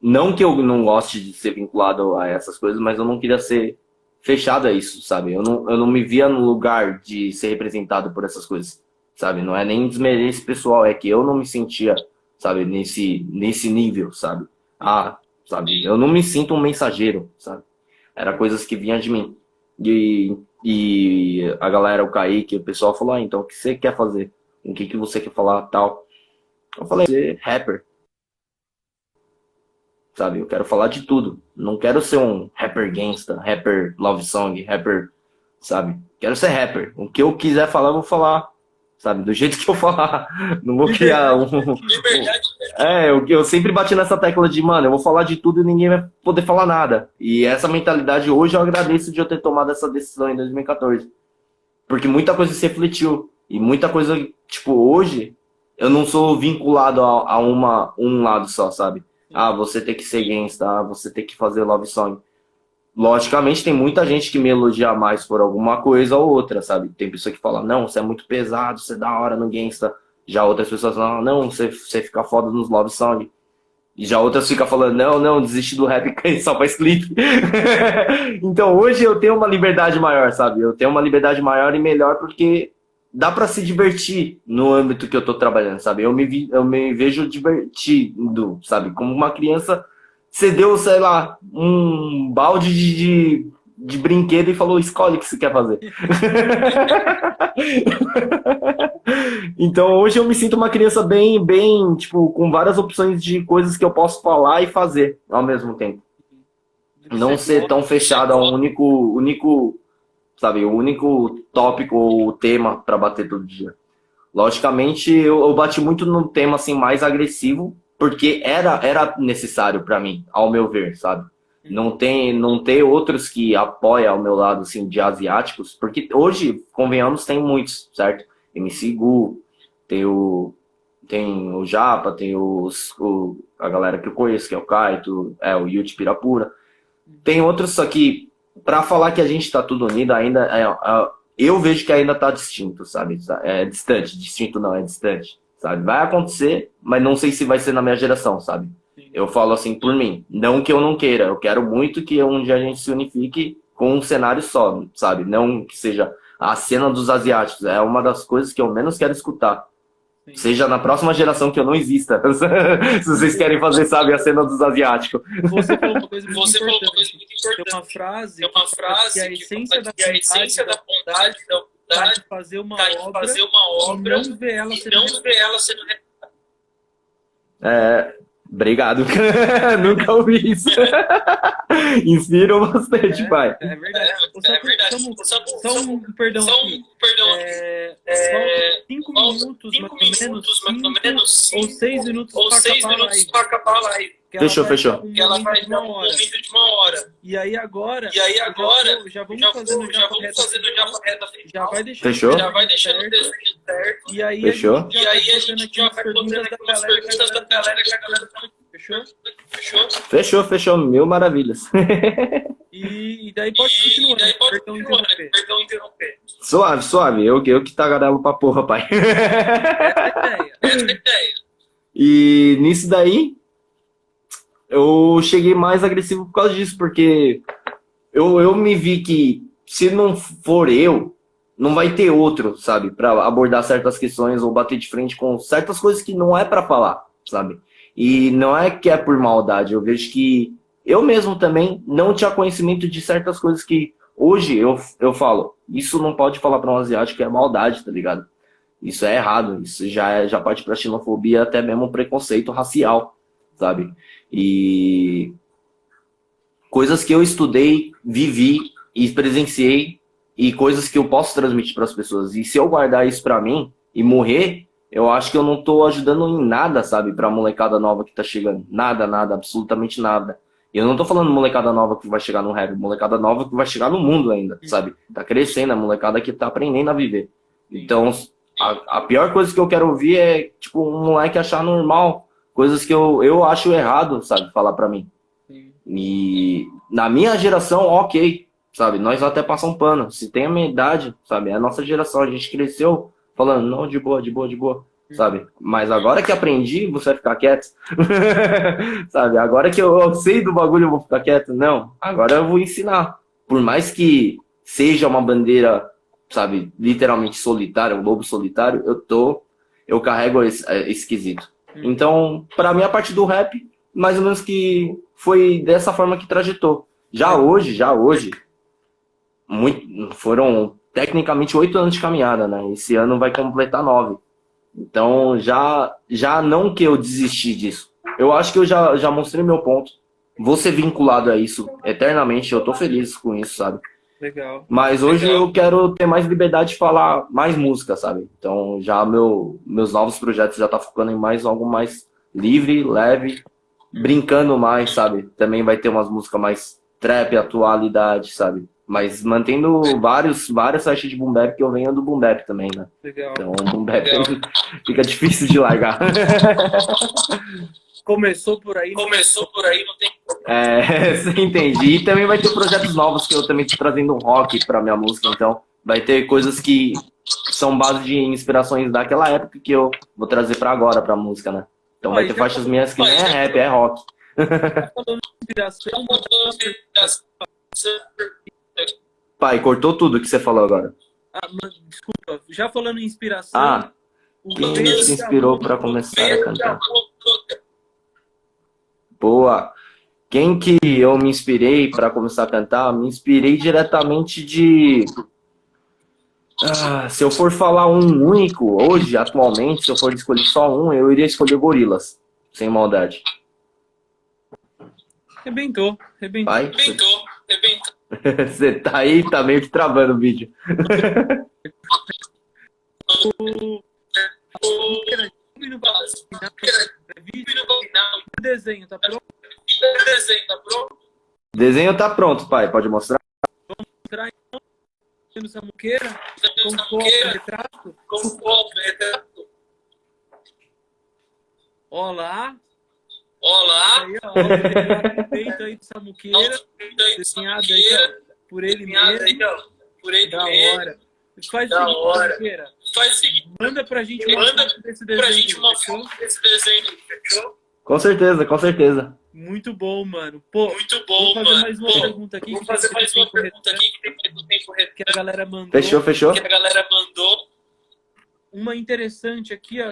não que eu não goste de ser vinculado a essas coisas, mas eu não queria ser fechado a isso, sabe? Eu não me via no lugar de ser representado por essas coisas, sabe? Não é nem desmerecer pessoal, é que eu não me sentia, sabe, nesse nível, sabe? Sabe? Eu não me sinto um mensageiro, sabe? Era coisas que vinham de mim. E a galera, o Kaique, o pessoal falou, então, o que você quer fazer? O que você quer falar, tal? Eu falei, ser rapper. sabe? Eu quero falar de tudo. Não quero ser um rapper gangsta, rapper love song, rapper, sabe? Quero ser rapper. O que eu quiser falar, eu vou falar, sabe? Do jeito que eu falar. Não vou criar um... eu sempre bati nessa tecla de, mano, eu vou falar de tudo e ninguém vai poder falar nada. E essa mentalidade hoje eu agradeço de eu ter tomado essa decisão em 2014. Porque muita coisa se refletiu. E muita coisa, tipo, hoje, eu não sou vinculado a um lado só, sabe? Ah, você tem que ser gangsta, você tem que fazer love song. Logicamente, tem muita gente que me elogia mais por alguma coisa ou outra, sabe? Tem pessoa que fala, não, você é muito pesado, você é da hora no gangsta. Já outras pessoas falam, não, você fica foda nos love song. E já outras ficam falando, não, desiste do rap só faz clipe. Então hoje eu tenho uma liberdade maior, sabe? Eu tenho uma liberdade maior e melhor porque dá pra se divertir no âmbito que eu tô trabalhando, sabe? Eu me vejo divertindo, sabe? Como uma criança cedeu, sei lá, um balde de brinquedo e falou, escolhe o que você quer fazer. Então hoje eu me sinto uma criança bem, tipo, com várias opções de coisas que eu posso falar e fazer ao mesmo tempo. Não ser tão fechado a um único, sabe, o único tópico ou tema para bater todo dia. Logicamente, eu bati muito no tema assim mais agressivo, porque era necessário para mim, ao meu ver, sabe? Não ter outros que apoiam ao meu lado assim de asiáticos, porque hoje, convenhamos, tem muitos, certo? MC Gu, tem o Japa, tem a galera que eu conheço, que é o Kaito, o Yuji Pirapura. Tem outros, só que pra falar que a gente tá tudo unido ainda, eu vejo que ainda tá distinto, sabe? É distante, distinto não, é distante, sabe? Vai acontecer, mas não sei se vai ser na minha geração, sabe? Eu falo assim por mim, não que eu não queira, eu quero muito que um dia a gente se unifique com um cenário só, sabe? Não que seja a cena dos asiáticos, é uma das coisas que eu menos quero escutar. Sim. Seja na próxima geração que eu não exista. Se vocês querem fazer, sabe, a cena dos asiáticos. Você falou uma coisa muito importante. Tem uma frase que a essência da bondade tá de fazer uma obra e não ver ela sendo Obrigado. Nunca ouvi isso. Inspiram bastante, pai. É verdade. Só um perdão aqui. Só 5 minutos, mais ou menos, 5 ou 6 minutos para acabar a live. Fechou. Que ela vai dar um momento de 1 hora. E aí agora já vamos fazendo já a reta. Já vai deixando o desenho certo. E aí fechou. A gente já vai botando aquelas perguntas da galera que a galera Fechou? Fechou. Mil maravilhas. E daí pode continuar. Perdão interromper. Suave. Eu que tagarelo pra porra, pai. Essa é a ideia. E nisso daí, eu cheguei mais agressivo por causa disso, porque eu me vi que se não for eu, não vai ter outro, sabe, pra abordar certas questões ou bater de frente com certas coisas que não é pra falar, sabe? E não é que é por maldade, eu vejo que eu mesmo também não tinha conhecimento de certas coisas que hoje eu falo, isso não pode falar pra um asiático, é maldade, tá ligado? Isso é errado, isso já parte pra xenofobia, até mesmo preconceito racial, sabe? E coisas que eu estudei, vivi e presenciei e coisas que eu posso transmitir para as pessoas. E se eu guardar isso para mim e morrer, eu acho que eu não tô ajudando em nada, sabe, pra molecada nova que tá chegando. Nada, absolutamente nada. E eu não tô falando molecada nova que vai chegar no rap, molecada nova que vai chegar no mundo ainda, sabe? Tá crescendo, a molecada que tá aprendendo a viver. Então, a pior coisa que eu quero ouvir é, tipo, um moleque achar normal coisas que eu acho errado, sabe, falar pra mim. E na minha geração, ok, sabe, nós até passamos pano. Se tem a minha idade, sabe, é a nossa geração, a gente cresceu falando, não, de boa, sabe. Mas agora que aprendi, você vai ficar quieto. Sabe, agora que eu sei do bagulho, eu vou ficar quieto. Não, agora eu vou ensinar. Por mais que seja uma bandeira, sabe, literalmente solitária, um lobo solitário, eu carrego esse quesito. Então, pra mim, a parte do rap, mais ou menos que foi dessa forma que trajetou. Já hoje, foram tecnicamente 8 anos de caminhada, né? Esse ano vai completar 9. Então, já não que eu desisti disso. Eu acho que eu já mostrei meu ponto. vou ser vinculado a isso eternamente, eu tô feliz com isso, sabe? Legal. Mas hoje eu quero ter mais liberdade de falar mais música, sabe? Então já meus novos projetos já tá focando em mais algo mais livre, leve, brincando mais, sabe? Também vai ter umas músicas mais trap, atualidade, sabe? Mas mantendo várias faixas de boom bap que eu venho do boom bap também, né? Legal. Então o boom bap fica difícil de largar. Começou por aí, não tem. Você entendi. E também vai ter projetos novos que eu também tô trazendo um rock pra minha música, então vai ter coisas que são base de inspirações daquela época que eu vou trazer pra agora, pra música, né? Então vai ter faixas minhas que não é rap, é rock. Falando de inspiração, Pai, cortou tudo que você falou agora. desculpa, já falando em inspiração, Quem se inspirou pra começar a cantar? Boa. Quem que eu me inspirei para começar a cantar? Me inspirei diretamente de... se eu for falar um único, hoje, atualmente, se eu for escolher só um, eu iria escolher Gorillaz. Sem maldade. Rebentou. Vai? Você tá aí, tá meio que travando o vídeo. O desenho tá pronto? Desenho tá pronto, pai. Pode mostrar? Vamos mostrar então. No Samuqueira, com foto, retrato. Olá. Aí, ó, o retrato feito aí do Samuqueira, desenhado aí, ó, por ele mesmo. Da hora. Faz o seguinte, Samuqueira. Manda pra gente uma foto desse desenho, fechou? Com certeza. Muito bom, mano. Pô, vou fazer mais uma pergunta aqui. Que a galera mandou. Fechou. Uma interessante aqui, ó.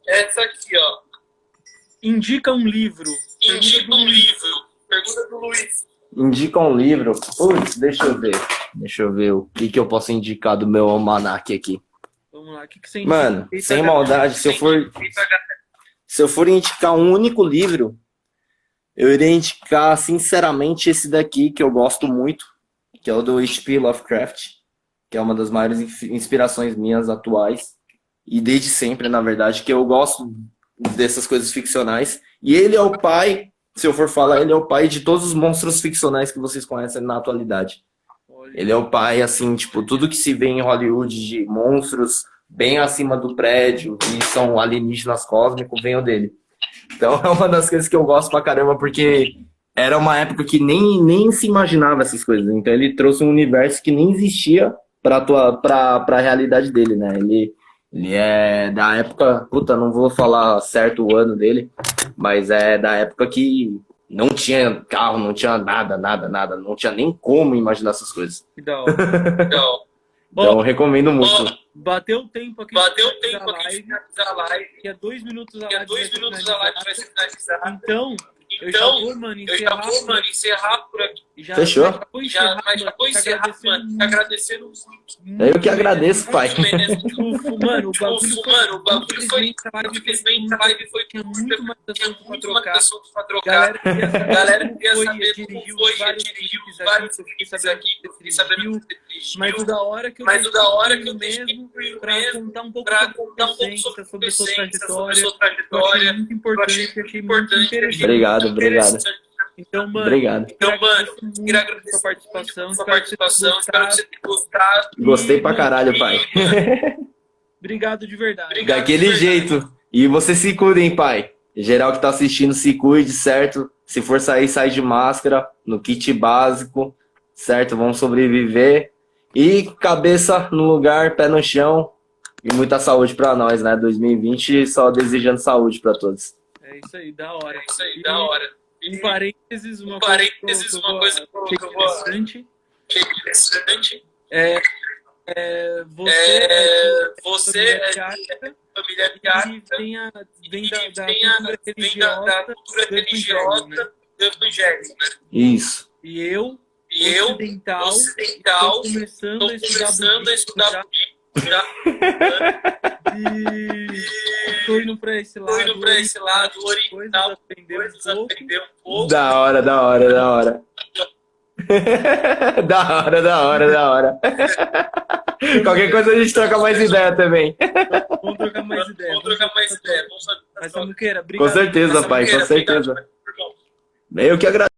Essa aqui, ó. Indica um livro. Pergunta do Luiz. Indica um livro. Putz, deixa eu ver o que eu posso indicar do meu almanac aqui. Vamos lá, o que você indica? Mano, sem maldade, se eu for indicar um único livro, eu iria indicar, sinceramente, esse daqui, que eu gosto muito, que é o do H.P. Lovecraft, que é uma das maiores inspirações minhas atuais, e desde sempre, na verdade, que eu gosto dessas coisas ficcionais. E ele é o pai, se eu for falar, ele é o pai de todos os monstros ficcionais que vocês conhecem na atualidade. Ele é o pai, assim, tipo, tudo que se vê em Hollywood de monstros bem acima do prédio, que são alienígenas cósmicos, vem o dele. Então é uma das coisas que eu gosto pra caramba, porque era uma época que nem se imaginava essas coisas. Então ele trouxe um universo que nem existia pra realidade dele, né? Ele é da época, puta, não vou falar certo o ano dele, mas é da época que não tinha carro, não tinha nada, não tinha nem como imaginar essas coisas. Que da hora. Então eu recomendo muito. Bateu o tempo aqui da live, que é 2 minutos a live vai ser finalizada. Então, eu já vou, mano, encerrar por aqui. Fechou? Mas já vou encerrar, mano, agradecendo muito. Eu que agradeço, pai. Mano, o bagulho foi, infelizmente, a live foi muito mais assunto pra trocar. Galera queria saber como foi, dirigiu vários vídeos aqui, eu queria saber o que dirigiu. Mas o da hora que eu mesmo pra contar um pouco sobre a sua trajetória. Muito importante, achei muito interessante. Obrigado. Então, mano, obrigado. Queria agradecer sua participação. Espero que você tenha gostado. Gostei pra caralho, pai. Obrigado de verdade. Daquele jeito. E você se cuida, hein, pai. Geral que tá assistindo, se cuide, certo? Se for sair, sai de máscara, no kit básico, certo? Vamos sobreviver. E cabeça no lugar, pé no chão. E muita saúde pra nós, né? 2020, só desejando saúde pra todos. É isso aí, da hora. Em parênteses, uma coisa que eu achei interessante. Você é de família asiática e vem da cultura religiosa do evangelho, né? Isso. E eu ocidental, estou começando a estudar budismo. tô indo pra esse lado, oriental, coisas aprender um pouco. Da hora. Da hora. Da hora. Qualquer coisa a gente troca mais ideia também. Vamos trocar mais ideia. Mas, Samuqueira, Com certeza, pai, com certeza. Eu que agradeço.